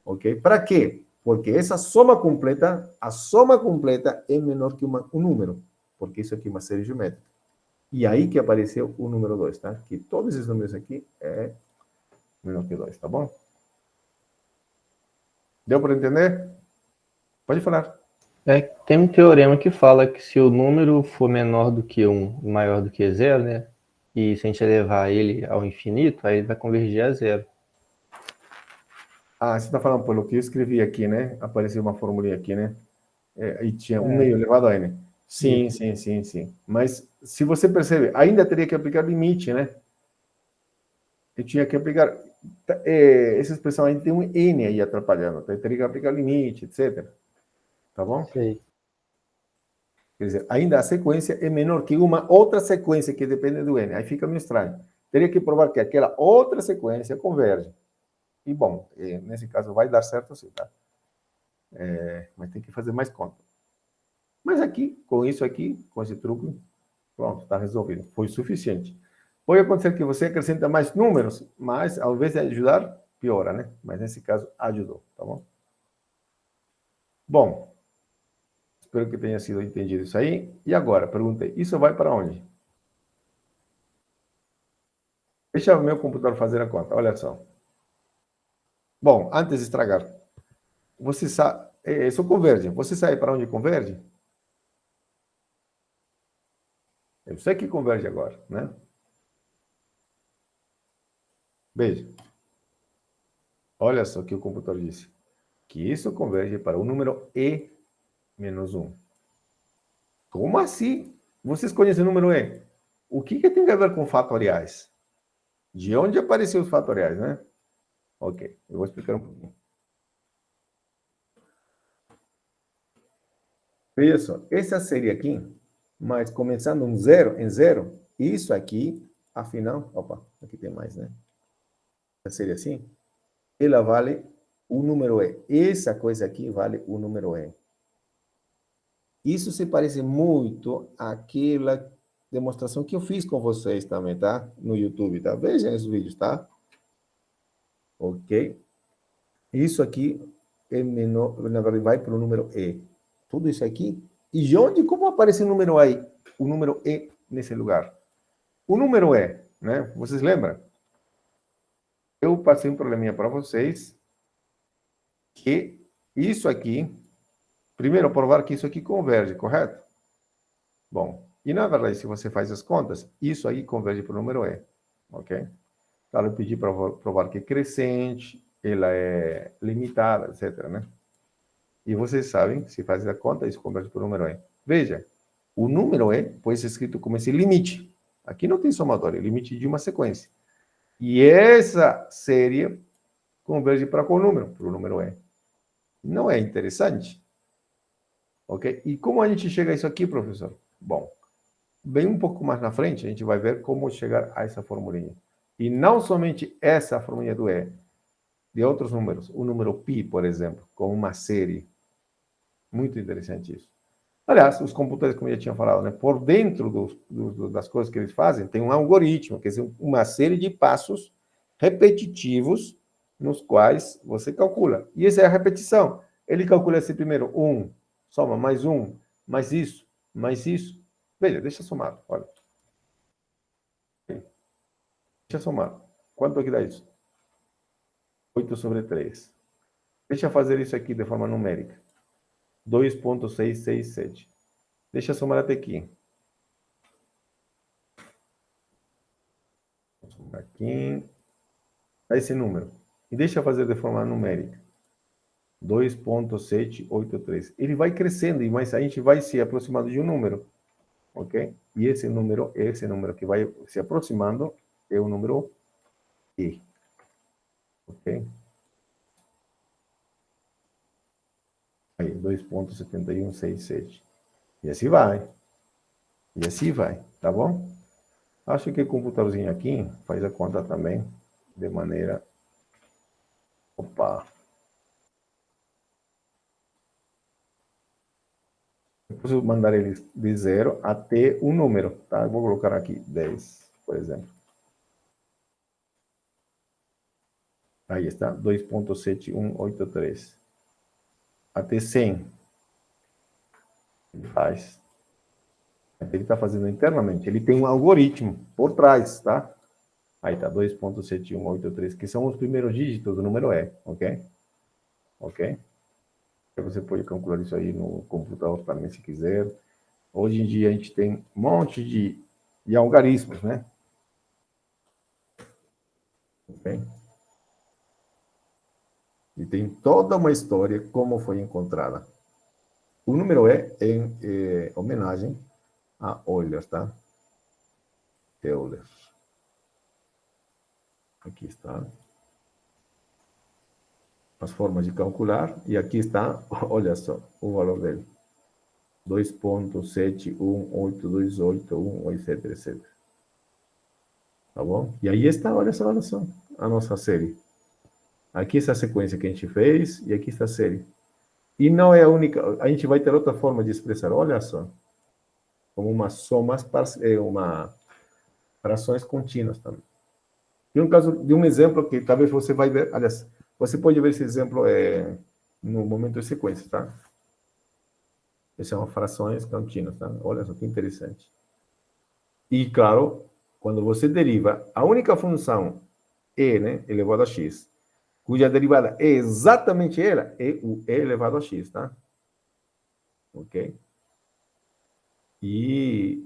Ok? Para quê? Porque essa soma completa, a soma completa é menor que um número. Porque isso aqui é uma série geométrica. E aí que apareceu o número 2, tá? Que todos esses números aqui é menor que 2, tá bom? Deu para entender? Pode falar. Tem um teorema que fala que se o número for menor do que 1 e maior do que 0, né? E se a gente levar ele ao infinito, aí ele vai convergir a 0. Ah, você está falando pelo que eu escrevi aqui, né? Apareceu uma formulinha aqui, né? E tinha 1 É, meio elevado a n. Sim, isso. sim, sim, sim. Mas se você percebe, ainda teria que aplicar limite, né? Eu tinha que aplicar. Essa expressão ainda tem um n aí atrapalhando. Então, eu teria que aplicar limite, etc. Tá bom? Sei. Quer dizer, ainda a sequência é menor que uma outra sequência que depende do n. Aí fica meio estranho. Teria que provar que aquela outra sequência converge. E, bom, nesse caso vai dar certo sim, tá? Mas tem que fazer mais conta. Mas aqui, com isso aqui, com esse truque, pronto, está resolvido. Foi suficiente. Pode acontecer que você acrescenta mais números, mas ao invés de ajudar, piora, né? Mas nesse caso, ajudou, tá bom? Bom, espero que tenha sido entendido isso aí. E agora, perguntei, isso vai para onde? Deixa o meu computador fazer a conta, olha só. Bom, antes de estragar, você sabe, isso converge. Você sabe para onde converge? Eu sei que converge agora, né? Veja, olha só o que o computador disse. Que isso converge para o número e menos 1. Como assim? Vocês conhecem o número e? O que tem a ver com fatoriais? De onde apareceram os fatoriais, né? Ok, eu vou explicar um pouquinho. Veja só, essa série aqui, mas começando um zero em zero, isso aqui, afinal, opa, aqui tem mais, né? Essa série assim, ela vale o número e. Essa coisa aqui vale o número e. Isso se parece muito àquela demonstração que eu fiz com vocês também, tá? No YouTube, tá? Vejam os vídeos, tá? Ok? Isso aqui é menor, na verdade, vai para o número E. Tudo isso aqui. E de onde, como aparece o número aí? O número E nesse lugar? O número E, né? Vocês lembram? Eu passei um probleminha para vocês que isso aqui, primeiro, provar que isso aqui converge, correto? Bom, e na verdade, se você faz as contas, isso aí converge para o número E, ok? Claro, eu pedi para provar que é crescente, ela é limitada, etc, né? E vocês sabem, se faz a conta, isso converte para o número E. Veja, o número E pode ser escrito como esse limite. Aqui não tem somatório, é limite de uma sequência. E essa série converge para qual número? Para o número E. Não é interessante? Ok? E como a gente chega a isso aqui, professor? Bom, bem um pouco mais na frente, a gente vai ver como chegar a essa formulinha. E não somente essa formulinha do E, de outros números. O número π, por exemplo, com uma série. Muito interessante isso. Aliás, os computadores, como eu já tinha falado, né, por dentro das coisas que eles fazem, tem um algoritmo, quer dizer, uma série de passos repetitivos nos quais você calcula. E essa é a repetição. Ele calcula esse primeiro, soma mais isso, mais isso. Veja, deixa eu somar, olha. Deixa eu somar. Quanto é que dá isso? 8/3. Deixa eu fazer isso aqui de forma numérica. 2,667. Deixa eu somar até aqui. Aqui. Esse número. E deixa eu fazer de forma numérica. 2,783. Ele vai crescendo, mas a gente vai se aproximando de um número. Ok? E esse número que vai se aproximando é o número E. Ok? Aí, 2,7167. E assim vai. E assim vai. Tá bom? Acho que o computadorzinho aqui faz a conta também de maneira. Opa! Eu posso mandar ele de 0 até um número, tá? Eu vou colocar aqui 10, por exemplo. Aí está, 2,7183. Até 100. Ele faz. Ele está fazendo internamente. Ele tem um algoritmo por trás, tá? Aí está, 2,7183, que são os primeiros dígitos do número E, ok? Ok? Você pode calcular isso aí no computador também, se quiser. Hoje em dia a gente tem um monte de algarismos, né? Ok? E tem toda uma história como foi encontrada. O número é em homenagem a Euler, tá? Euler. Aqui está. As formas de calcular. E aqui está, olha só, o valor dele. 2.71828, etc, etc. Tá bom? E aí está, olha só, a nossa série. Aqui está a sequência que a gente fez, e aqui está a série. E não é a única, a gente vai ter outra forma de expressar, olha só. Como uma somas, frações contínuas também. E um caso de um exemplo que talvez você vai ver, aliás, você pode ver esse exemplo no momento de sequência, tá? Essas são frações contínuas, tá? Olha só que interessante. E, claro, quando você deriva a única função e, né, elevado a x, cuja derivada é exatamente ela, é o e elevado a x, tá? Ok? E,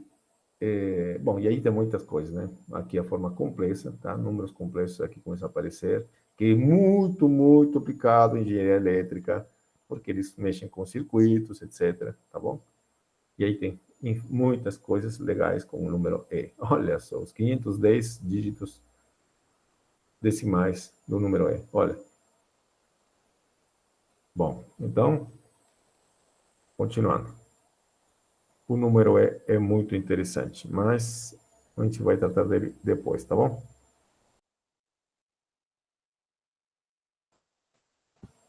bom, e aí tem muitas coisas, né? Aqui a forma complexa, tá? Números complexos aqui começam a aparecer, que é muito, muito aplicado em engenharia elétrica, porque eles mexem com circuitos, etc, tá bom? E aí tem muitas coisas legais com o número E. Olha só, os 510 dígitos decimais do número E. Olha. Bom, então, continuando. O número E é muito interessante, mas a gente vai tratar dele depois, tá bom?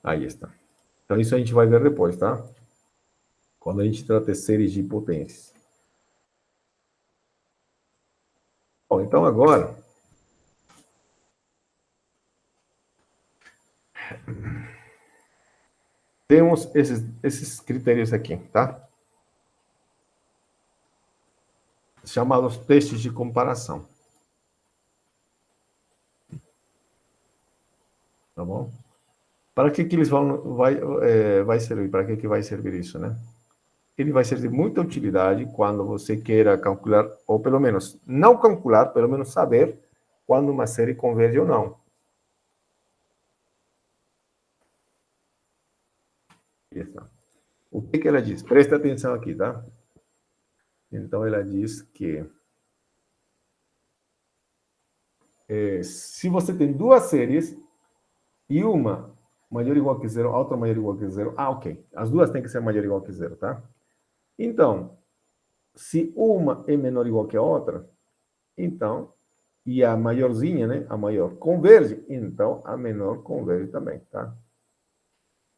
Aí está. Então, isso a gente vai ver depois, tá? Quando a gente trata de séries de potências. Bom, então agora, temos esses critérios aqui, tá? Chamados testes de comparação. Tá bom? Para que eles vai servir? Para que vai servir isso, né? Ele vai ser de muita utilidade quando você queira calcular, ou pelo menos, não calcular, pelo menos saber quando uma série converge ou não. O que ela diz? Presta atenção aqui, tá? Então, ela diz que se você tem duas séries e uma maior ou igual que zero, a outra maior ou igual que zero, ok. As duas têm que ser maior ou igual que zero, tá? Então, se uma é menor ou igual que a outra, então, e a maiorzinha, né, a maior, converge, então a menor converge também, tá?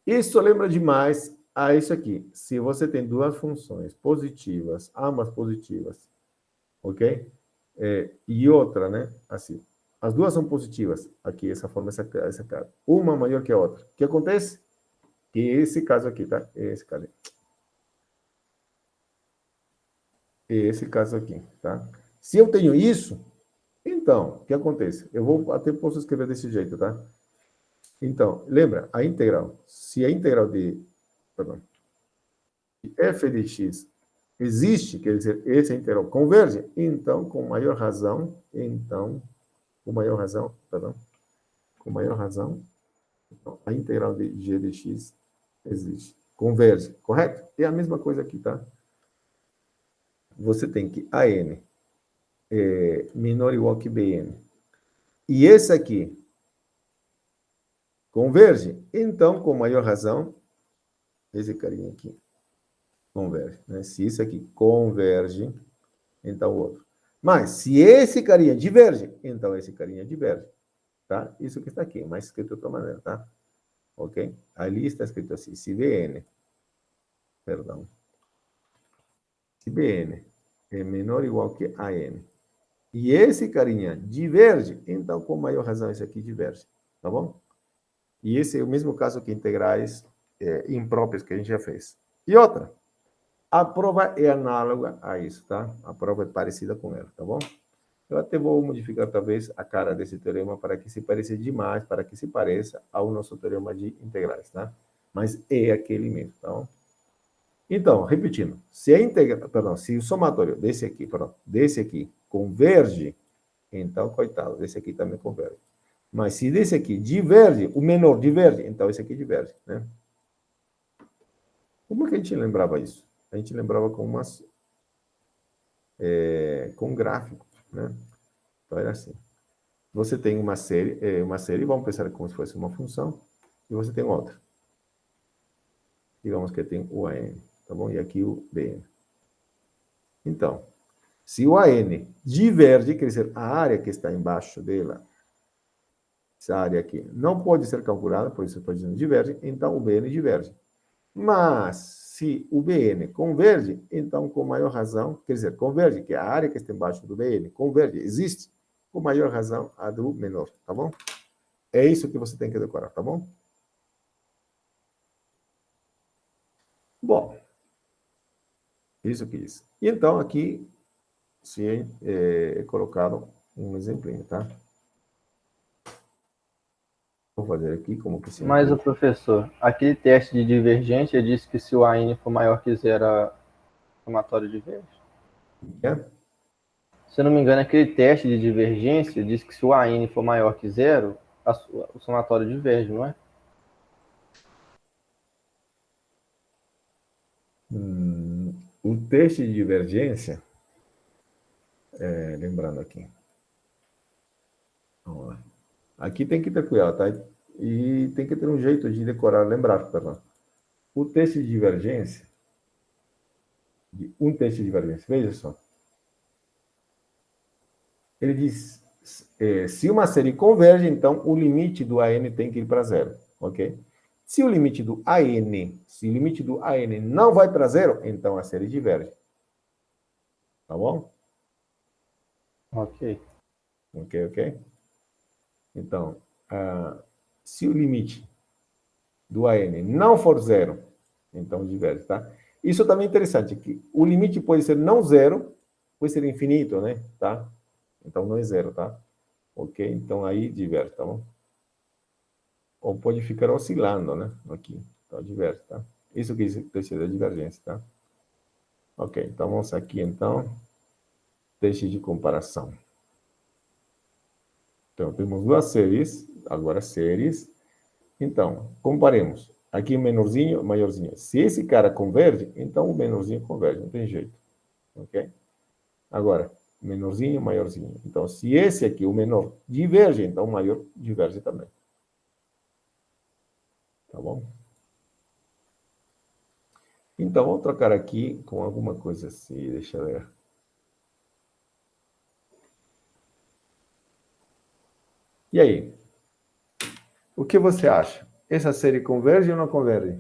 Isso lembra demais a isso aqui. Se você tem duas funções positivas, ambas positivas, ok? E outra, né, assim, as duas são positivas, aqui, essa forma, essa cara. Uma maior que a outra. O que acontece? Que esse caso aqui, tá? Esse caso aqui. Esse caso aqui, tá? Se eu tenho isso, então, o que acontece? Eu vou até posso escrever desse jeito, tá? Então, lembra, a integral. Se a integral perdão, de f de x existe, quer dizer, esse integral converge, então, com maior razão, perdão, com maior razão, então, a integral de g de x existe. Converge, correto? É a mesma coisa aqui, tá? Você tem que AN é menor ou igual que BN. E esse aqui converge, então, com maior razão, esse carinha aqui converge. Né? Se isso aqui converge, então o outro. Mas, se esse carinha diverge, então esse carinha diverge. Tá? Isso que está aqui, mas escrito de outra maneira, tá? Ok? Ali está escrito assim, se BN, perdão, se BN é menor ou igual que AN, e esse carinha diverge, então com maior razão esse aqui diverge, tá bom? E esse é o mesmo caso que integrais impróprias que a gente já fez. E outra, a prova é análoga a isso, tá? A prova é parecida com ela, tá bom? Eu até vou modificar, talvez, a cara desse teorema para que se pareça demais, para que se pareça ao nosso teorema de integrais, tá? Mas é aquele mesmo, tá bom? Então, repetindo, se se o somatório desse aqui converge, então, coitado, desse aqui também converge. Mas se desse aqui diverge, o menor diverge, então esse aqui diverge, né? Como que a gente lembrava isso? A gente lembrava com gráfico, né? Então era assim. Você tem uma série, vamos pensar como se fosse uma função, e você tem outra. Digamos que tem o AN, tá bom? E aqui o BN. Então, se o AN diverge, quer dizer, a área que está embaixo dela, essa área aqui, não pode ser calculada, por isso eu estou dizendo diverge, então o BN diverge. Mas, se o BN converge, então, com maior razão, quer dizer, converge, que a área que está embaixo do BN converge, existe, com maior razão a do menor, tá bom? É isso que você tem que decorar, tá bom? Bom, isso que isso. E então, aqui, se é colocado um exemplinho, tá? Vou fazer aqui como que Mas sempre. o professor, aquele teste de divergência diz que se o AN for maior que zero, a somatório diverge? É? Se eu não me engano, aquele teste de divergência diz que se o AN for maior que zero, o somatório diverge, não é? O teste de divergência, lembrando aqui. Vamos lá. Aqui tem que ter cuidado, tá? E tem que ter um jeito de decorar, lembrar, perdão. O teste de divergência, um teste de divergência, veja só. Ele diz, se uma série converge, então o limite do AN tem que ir para zero, ok? Se o limite do AN não vai para zero, então a série diverge. Tá bom? Ok. Ok? Então, se o limite do AN não for zero, então diverge, tá? Isso também é interessante, que o limite pode ser não zero, pode ser infinito, né? Tá? Então não é zero, tá? Ok? Então aí diverge, tá bom? Ou pode ficar oscilando, né? Aqui, então diverge, tá? Isso que precisa de divergência, tá? Ok, então vamos aqui, então, teste de comparação. Então, temos duas séries, agora séries. Então, comparemos. Aqui menorzinho, maiorzinho. Se esse cara converge, então o menorzinho converge, não tem jeito. Ok? Agora, menorzinho, maiorzinho. Então, se esse aqui, o menor, diverge, então o maior diverge também. Tá bom? Então, vamos trocar aqui com alguma coisa assim. Deixa eu ver. E aí? O que você acha? Essa série converge ou não converge?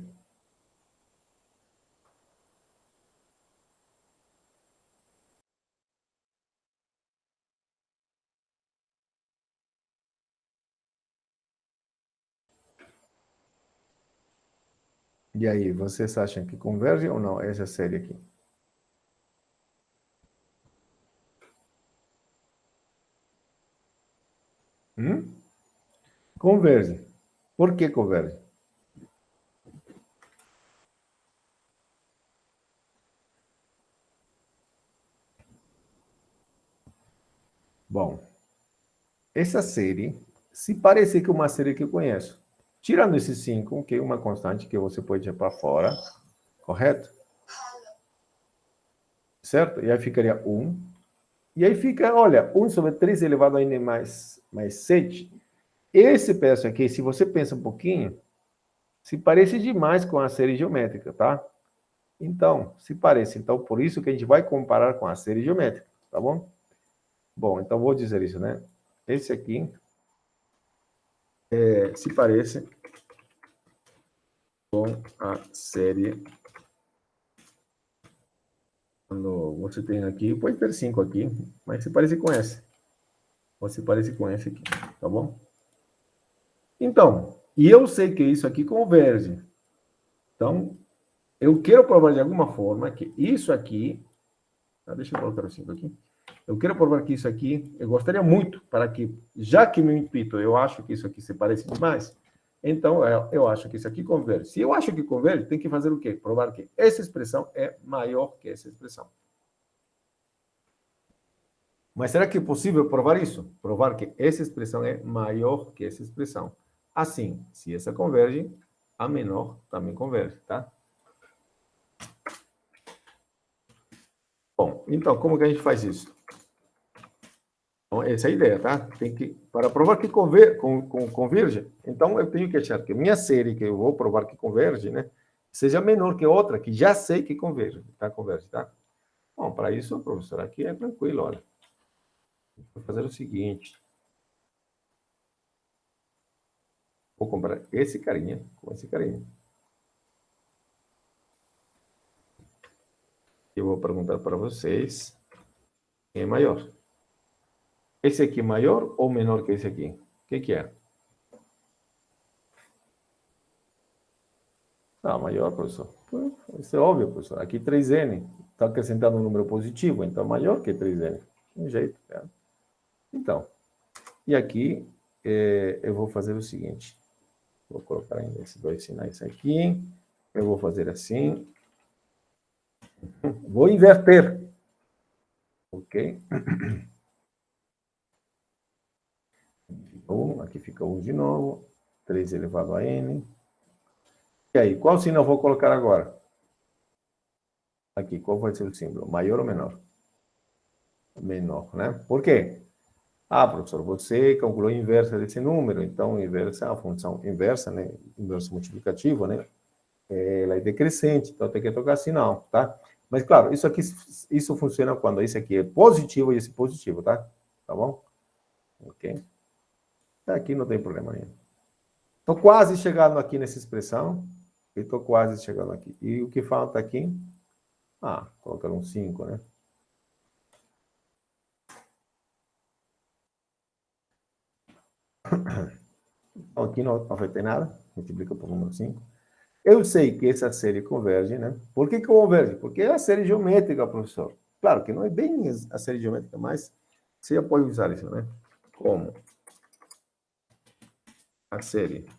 E aí, vocês acham que converge ou não essa série aqui? Converge. Por que converge? Bom, essa série se parece com uma série que eu conheço. Tirando esses 5, que é uma constante que você pode ir para fora, correto? Certo? E aí ficaria 1. E aí fica, olha, 1 sobre 3 elevado a n mais 7. Esse pedaço aqui, se você pensa um pouquinho, se parece demais com a série geométrica, tá? Então, se parece. Então, por isso que a gente vai comparar com a série geométrica, tá bom? Bom, então vou dizer isso, né? Esse aqui se parece com a série. Quando você tem aqui, pode ter 5 aqui, mas se parece com essa. Ou se parece com esse aqui, tá bom? Então, e eu sei que isso aqui converge. Então, eu quero provar de alguma forma que isso aqui. Deixa eu colocar o 5 aqui. Eu quero provar que isso aqui, eu gostaria muito para que, já que me repito, eu acho que isso aqui se parece demais, então eu acho que isso aqui converge. Se eu acho que converge, tem que fazer o quê? Provar que essa expressão é maior que essa expressão. Mas será que é possível provar isso? Provar que essa expressão é maior que essa expressão. Assim, se essa converge, a menor também converge, tá? Bom, então, como que a gente faz isso? Então, essa é a ideia, tá? Tem que, para provar que converge, então eu tenho que achar que minha série, que eu vou provar que converge, né, seja menor que outra, que já sei que converge, tá? Converge, tá? Bom, para isso, professor, aqui é tranquilo, olha. Vou fazer o seguinte. Vou comprar esse carinha com esse carinha. Eu vou perguntar para vocês quem é maior. Esse aqui é maior ou menor que esse aqui? O que é? Ah, maior, professor. Isso é óbvio, professor. Aqui 3n. Está acrescentando um número positivo, então maior que 3n. Um jeito. É. Então, e aqui eu vou fazer o seguinte. Vou colocar ainda esses dois sinais aqui. Eu vou fazer assim. Vou inverter. Ok? Aqui fica 1 de novo. 3 elevado a n. E aí, qual sinal eu vou colocar agora? Aqui, qual vai ser o símbolo? Maior ou menor? Menor, né? Por quê? Ah, professor, você calculou a inversa desse número, então inversa, a função inversa, né? Inverso multiplicativo, né? Ela é decrescente, então tem que trocar sinal, tá? Mas, claro, isso funciona quando esse aqui é positivo e esse positivo, tá? Tá bom? Ok? Aqui não tem problema nenhum. Estou quase chegando aqui nessa expressão. Estou quase chegando aqui. E o que falta aqui? Ah, colocar um 5, né? Então, aqui não afetei nada. Multiplica por número 5. Eu sei que essa série converge, né? Por que converge? Porque é a série geométrica, professor. Claro que não é bem a série geométrica, mas você já pode usar isso, né? Como a série.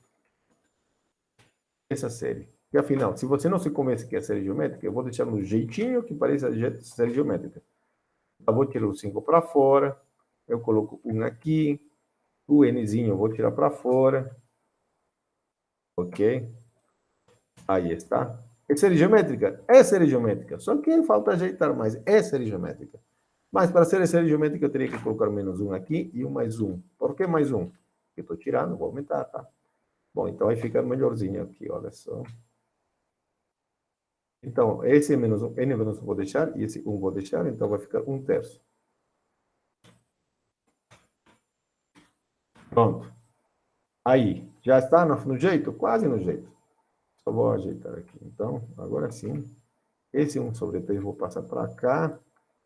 Essa série. E afinal, se você não se convence que é série geométrica, eu vou deixar no jeitinho que parece a série geométrica. Eu vou tirar o 5 para fora, eu coloco um aqui, o nzinho eu vou tirar para fora, ok? Aí está. É série geométrica? É série geométrica. Só que falta ajeitar mais. É série geométrica. Mas para ser série geométrica, eu teria que colocar menos um aqui e um mais um. Por que mais um? Porque estou tirando, vou aumentar, tá? Bom, então aí fica melhorzinho aqui, olha só. Então, esse menos um, n menos um vou deixar, e esse 1 vou deixar, então vai ficar 1/3. Pronto. Aí, já está no jeito? Quase no jeito. Só vou ajeitar aqui. Então, agora sim. Esse 1/3 eu vou passar para cá.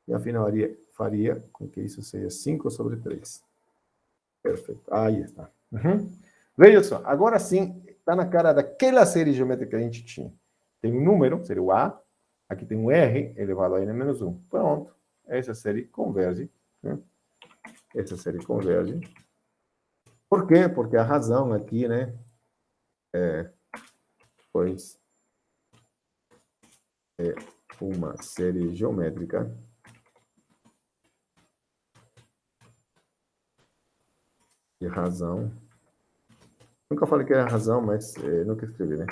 E afinal faria com que isso seja 5/3. Perfeito. Aí está. Uhum. Veja só. Agora sim, está na cara daquela série geométrica que a gente tinha. Tem um número, seria o A. Aqui tem um R elevado a n menos 1. Pronto. Essa série converge. Né? Essa série converge. Por quê? Porque a razão aqui, né? Pois é uma série geométrica de razão. Nunca falei que é a razão, mas nunca escrevi, né?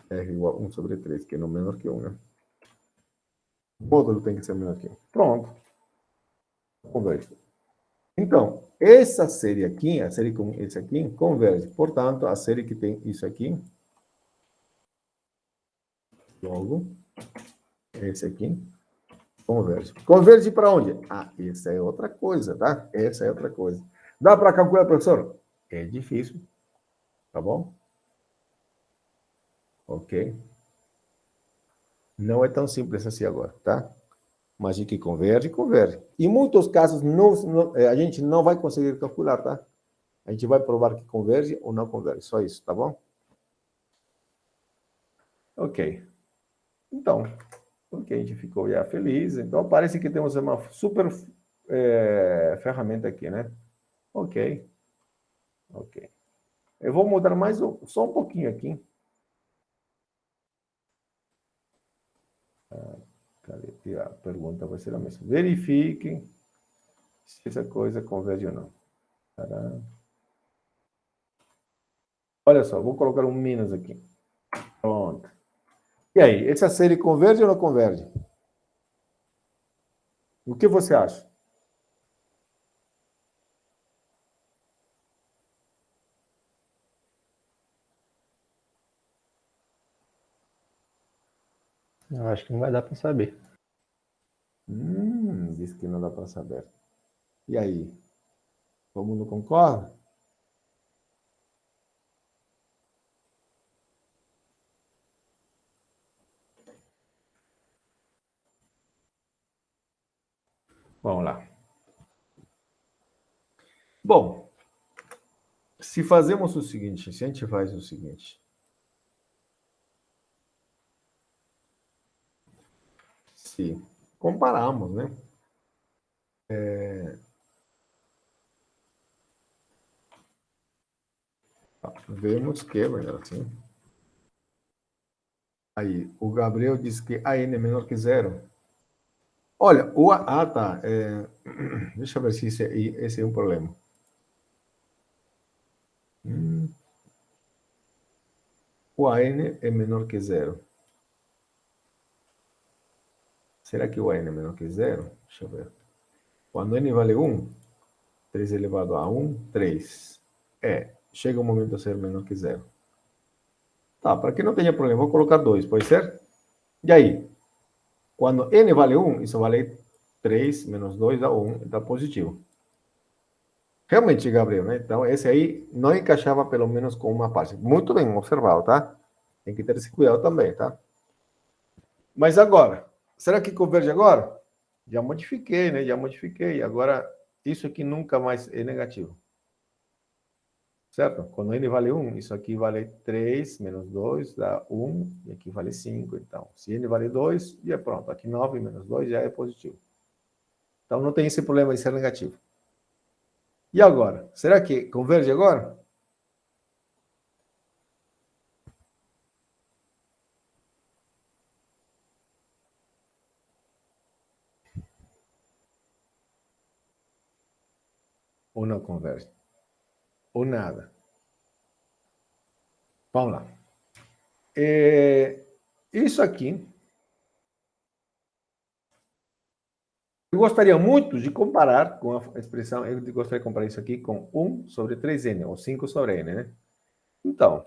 R igual a 1/3, que é no menor que 1, né? O módulo tem que ser menor que 1. Pronto. Converge. Então, essa série aqui, a série com esse aqui, converge. Portanto, a série que tem isso aqui, logo, esse aqui, converge. Converge para onde? Ah, essa é outra coisa, tá? Essa é outra coisa. Dá para calcular, professor? É difícil. Tá bom? Ok. Não é tão simples assim agora, tá? Mas de que converge, converge. Em muitos casos, a gente não vai conseguir calcular, tá? A gente vai provar que converge ou não converge. Só isso, tá bom? Ok. Então, ok, a gente ficou já feliz. Então, parece que temos uma super ferramenta aqui, né? Ok. Ok. Eu vou mudar mais só um pouquinho aqui. Cadê? A pergunta vai ser a mesma. Verifique se essa coisa converge ou não. Tadã. Olha só, vou colocar um menos aqui. Pronto. E aí, essa série converge ou não converge? O que você acha? Eu acho que não vai dar para saber. Diz que não dá para saber. E aí? Todo mundo concorda? Vamos lá. Bom, se fazemos o seguinte, se a gente faz o seguinte. Se compararmos, né? Vemos que, melhor assim. Aí, o Gabriel diz que a n é menor que zero. Olha, o A, tá. Deixa eu ver se esse é um problema. O AN é menor que zero. Será que o AN é menor que zero? Deixa eu ver. Quando n vale 1, 3 elevado a 1, 3. Chega um momento a ser menor que zero. Tá, para que não tenha problema, vou colocar 2, pode ser? E aí? Quando n vale 1, isso vale 3 menos 2 dá 1, dá positivo. Realmente, Gabriel, né? Então, esse aí não encaixava pelo menos com uma parte. Muito bem observado, tá? Tem que ter esse cuidado também, tá? Mas agora, será que converge agora? Já modifiquei, né? Já modifiquei. Agora, isso aqui nunca mais é negativo. Certo? Quando n vale 1, isso aqui vale 3 menos 2 dá 1, e aqui vale 5. Então, se n vale 2, já é pronto. Aqui 9 menos 2 já é positivo. Então, não tem esse problema de ser negativo. E agora? Será que converge agora? Ou não converge? Ou nada? Vamos lá. Isso aqui, eu gostaria muito de comparar com a expressão, eu gostaria de comparar isso aqui com 1 sobre 3n, ou 5 sobre n, né? Então,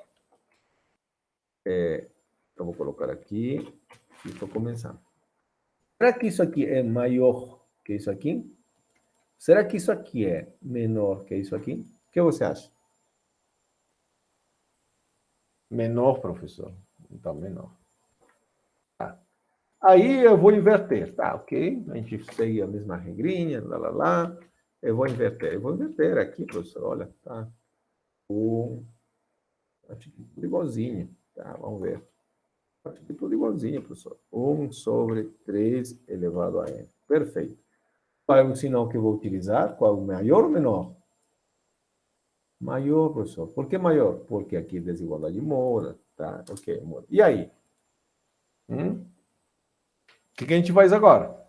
eu vou colocar aqui e vou começar. Será que isso aqui é maior que isso aqui? Será que isso aqui é menor que isso aqui? O que você acha? Menor, professor. Então, menor. Tá. Aí eu vou inverter. Tá, ok. A gente segue a mesma regrinha, lá. Eu vou inverter. Eu vou inverter aqui, professor. Olha, tá. Acho que tudo igualzinho. Tá, vamos ver. Acho que tudo igualzinho, professor. 1 sobre 3 elevado a n. Perfeito. Qual é o sinal que eu vou utilizar? Qual é o maior ou menor? Maior, professor. Por que maior? Porque aqui desigualdade mora, tá? Ok, mora. E aí? O que a gente faz agora?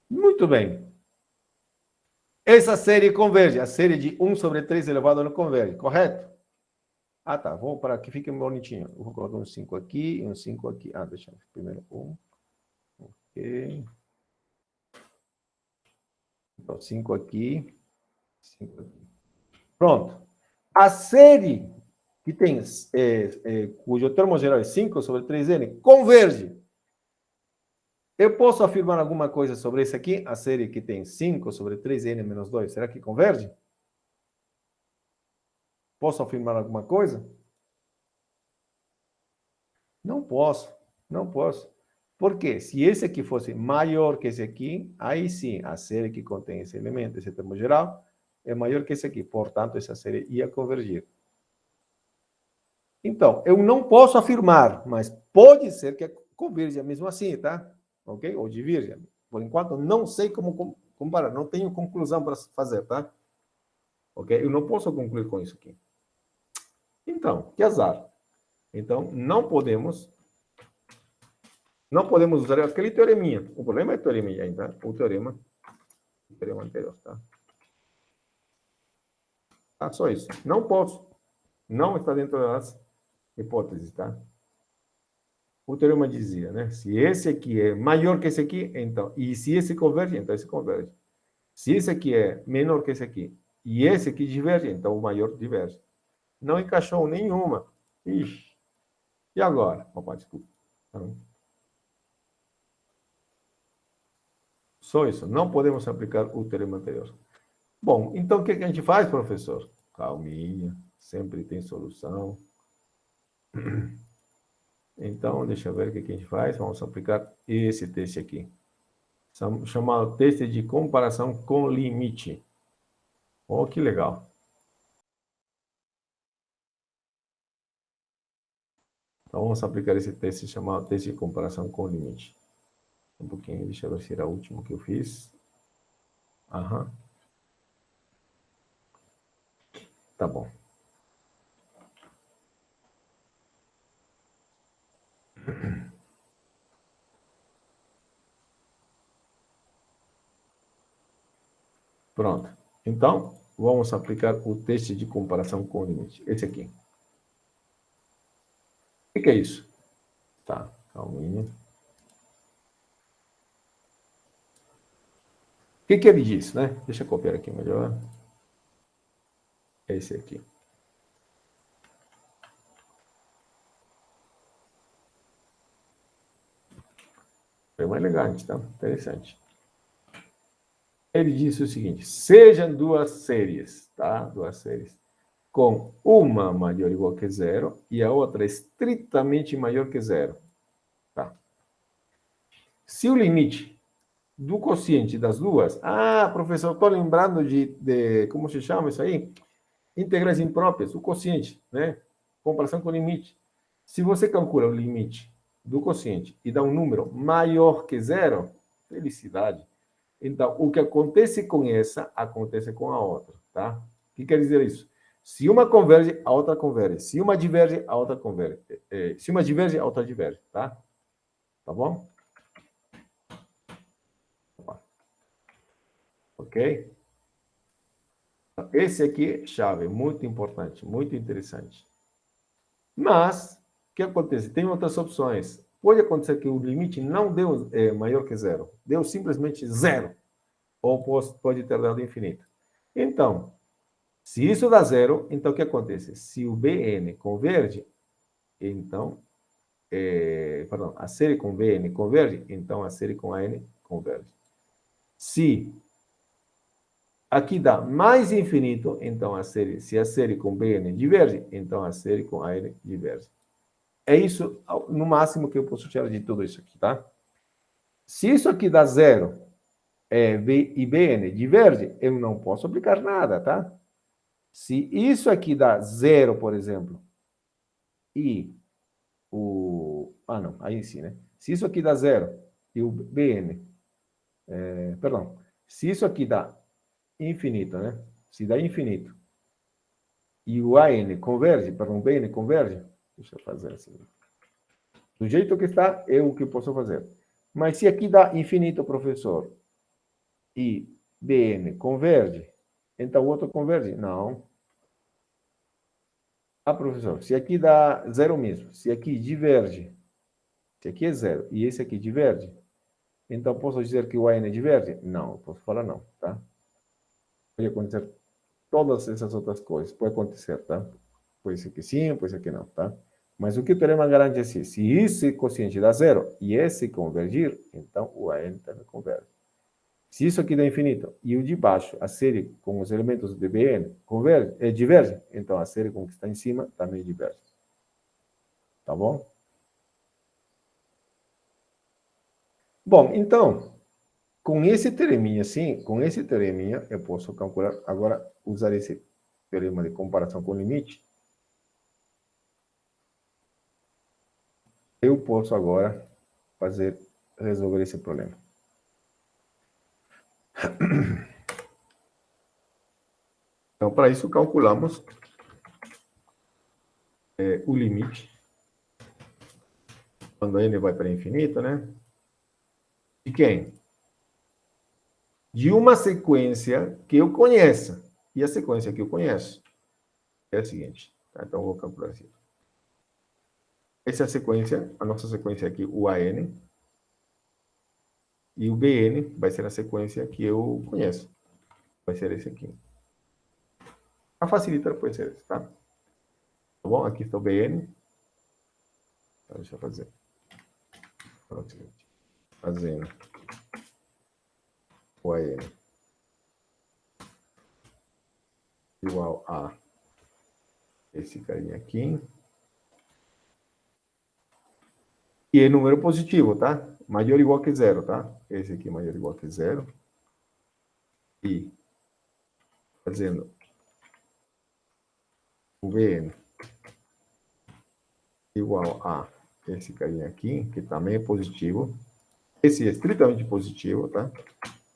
Muito bem. Essa série converge. A série de 1 sobre 3 elevado a n converge, correto? Ah, tá. Vamos para que fique bonitinho. Eu vou colocar um 5 aqui e um 5 aqui. Deixa eu ver. Primeiro 1. Ok. Então, 5 aqui. 5 aqui. Pronto. A série que tem, cujo termo geral é 5 sobre 3n, converge. Eu posso afirmar alguma coisa sobre isso aqui? A série que tem 5 sobre 3n menos 2, será que converge? Posso afirmar alguma coisa? Não posso, não posso. Por quê? Se esse aqui fosse maior que esse aqui, aí sim, a série que contém esse elemento, esse termo geral, é maior que esse aqui. Portanto, essa série ia convergir. Então, eu não posso afirmar, mas pode ser que converja mesmo assim, tá? Ok? Ou divirja. Por enquanto, não sei como comparar. Não tenho conclusão para fazer, tá? Ok? Eu não posso concluir com isso aqui. Então, que azar. Então, não podemos usar aquele teoreminha. O problema é a teoreminha, tá? O teorema o teorema anterior, tá? Tá, só isso. Não posso. Não está dentro das hipóteses, tá? O teorema dizia, né? Se esse aqui é maior que esse aqui, então... E se esse converge, então esse converge. Se esse aqui é menor que esse aqui, e esse aqui diverge, então o maior diverge. Não encaixou nenhuma. Ixi. E agora? Opa, desculpa. Só isso. Não podemos aplicar o teorema anterior. Bom, então o que a gente faz, professor? Calminha. Sempre tem solução. Então, deixa eu ver o que a gente faz. Vamos aplicar esse teste aqui. Chamado teste de comparação com limite. Oh, que legal. Então, vamos aplicar esse teste chamado teste de comparação com limite. Um pouquinho, deixa eu ver se era o último que eu fiz. Aham. Tá bom. Pronto. Então, vamos aplicar o teste de comparação com limite. Esse aqui. O que é isso? Tá, calminha. O que ele diz, né? Deixa eu copiar aqui melhor. Esse aqui. Foi mais elegante, tá? Interessante. Ele disse o seguinte: sejam duas séries, tá? Duas séries com uma maior ou igual que zero e a outra estritamente maior que zero, tá? Se o limite do quociente das duas... Ah, professor, estou lembrando de... Como se chama isso aí? Integrais impróprias, o quociente, né? Comparação com o limite. Se você calcula o limite do quociente e dá um número maior que zero, felicidade. Então, o que acontece com essa, acontece com a outra, tá? O que quer dizer isso? Se uma converge, a outra converge. Se uma diverge, a outra converge. Se uma diverge, a outra diverge, tá? Tá bom? Ok? Esse aqui, chave, muito importante, muito interessante. Mas, o que acontece? Tem outras opções. Pode acontecer que o limite não deu maior que zero. Deu simplesmente zero. Ou pode ter dado infinito. Então, se isso dá zero, então o que acontece? Se o Bn converge, então, perdão, a série com Bn converge, então a série com An converge. Se aqui dá mais infinito, então se a série com Bn diverge, então a série com An diverge. É isso, no máximo, que eu posso tirar de tudo isso aqui, tá? Se isso aqui dá zero e Bn diverge, eu não posso aplicar nada, tá? Se isso aqui dá zero, por exemplo, e o... Ah, não, aí sim, né? Se isso aqui dá zero e o Bn... perdão. Se isso aqui dá infinito, né? Se dá infinito e o An converge, perdão, o Bn converge, deixa eu fazer assim. Do jeito que está, é o que posso fazer. Mas se aqui dá infinito, professor, e Bn converge, então o outro converge? Não. Ah, professor, se aqui dá zero mesmo, se aqui diverge, se aqui é zero e esse aqui diverge, então posso dizer que o An diverge? Não, posso falar não, tá? Pode acontecer todas essas outras coisas, pode acontecer, tá? Pode ser que sim, pode ser que não, tá? Mas o que o teorema garante é assim, se esse quociente dá zero e esse convergir, então o An também converge. Se isso aqui dá infinito e o de baixo, a série com os elementos de Bn, diverge, então a série com o que está em cima também diverge. Tá bom? Bom, então, com esse teoreminha, sim, com esse teoreminha, eu posso calcular, agora, usar esse teorema de comparação com limite. Eu posso agora resolver esse problema. Então, para isso, calculamos o limite, quando n vai para infinito, né? De quem? de uma sequência que eu conheça. E a sequência que eu conheço é a seguinte. Tá? Então, eu vou calcular assim. Essa é a sequência, a nossa sequência aqui, o AN. E o BN vai ser a sequência que eu conheço. Vai ser esse aqui. A facilitar pode ser esse, tá? Tá bom? Aqui está o BN. Então, deixa eu fazer. Fazendo o AN igual a esse carinha aqui. E é número positivo, tá? Maior ou igual que zero, tá? Esse aqui é maior ou igual que zero. E fazendo o BN igual a esse carinha aqui, que também é positivo. Esse é estritamente positivo, tá?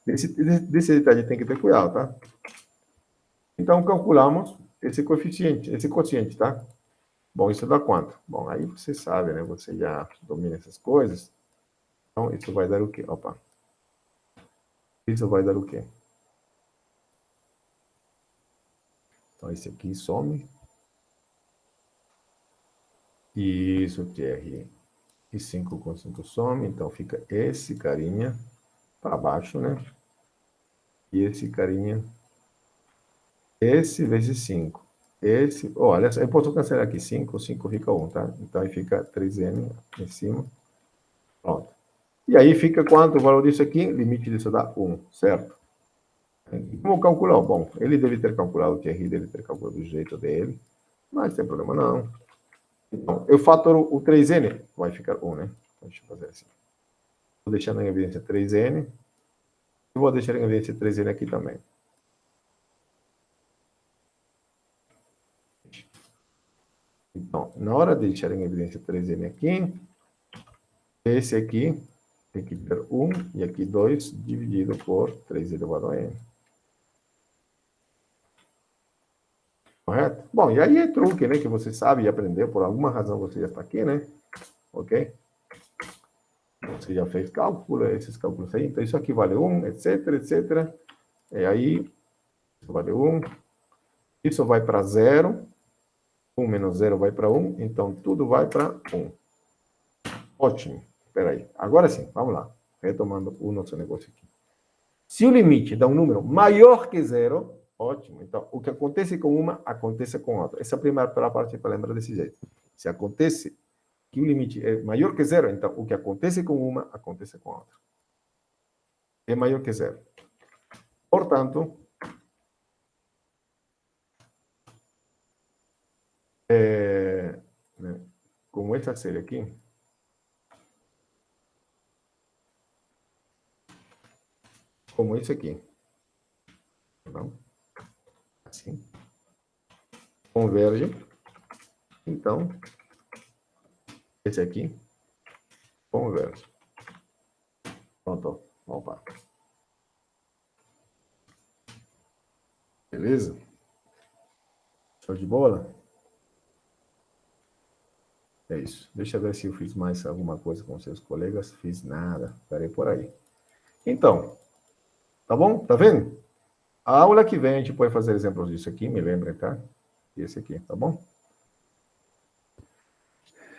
Desse detalhe tem que ter cuidado, tá? Então, calculamos esse quociente, tá? Bom, isso dá quanto? Bom, aí você sabe, né? Você já domina essas coisas. Então, isso vai dar o quê? Opa. Isso vai dar o quê? Então, esse aqui some. Isso, TR. E 5 com 5 some. Então, fica esse carinha para baixo, né? E esse carinha. Esse vezes 5. Esse, olha, eu posso cancelar aqui 5, 5 fica 1, tá? Então, aí fica 3n em cima. Pronto. E aí fica quanto o valor disso aqui? Limite disso dá 1, certo? Como calcular? Bom, ele deve ter calculado o TR, deve ter calculado do jeito dele, mas não tem problema não. Então, eu fatoro o 3n, vai ficar 1, né? Deixa eu fazer assim. Vou deixar na evidência 3n, e vou deixar em evidência 3n aqui também. Então, na hora de deixar em evidência 3n aqui, esse aqui tem que ter 1, e aqui 2, dividido por 3 elevado a n. Correto? Bom, e aí é truque, né? Que você sabe e aprendeu, por alguma razão você já está aqui, né? Ok? Você já fez cálculo, esses cálculos aí. Então, isso aqui vale 1, etc, etc. E aí, isso vale 1. Isso vai para 0. 1 menos 0 vai para 1. Então, tudo vai para 1. Ótimo. Espera aí. Agora sim, vamos lá. Retomando o nosso negócio aqui. Se o limite dá um número maior que 0, ótimo. Então, o que acontece com uma, acontece com outra. Essa é a primeira parte para lembrar desse jeito. Se acontece que o limite é maior que 0, então o que acontece com uma, acontece com a outra. É maior que 0. Portanto, como essa série aqui, como isso aqui, não? Assim, converge, então, esse aqui, converge. Pronto, opa. Beleza? Show de bola? É isso. Deixa eu ver se eu fiz mais alguma coisa com seus colegas. Fiz nada. Parei por aí. Então, tá bom? Tá vendo? A aula que vem a gente pode fazer exemplos disso aqui, me lembrem, tá? E esse aqui, tá bom?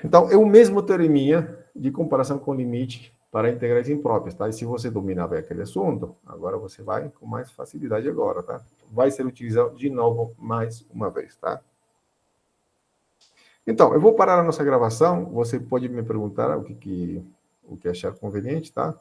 Então, é o mesmo teoreminha de comparação com limite para integrais impróprias, tá? E se você dominava aquele assunto, agora você vai com mais facilidade agora, tá? Vai ser utilizado de novo mais uma vez, tá? Então, eu vou parar a nossa gravação. Você pode me perguntar o que achar conveniente, tá?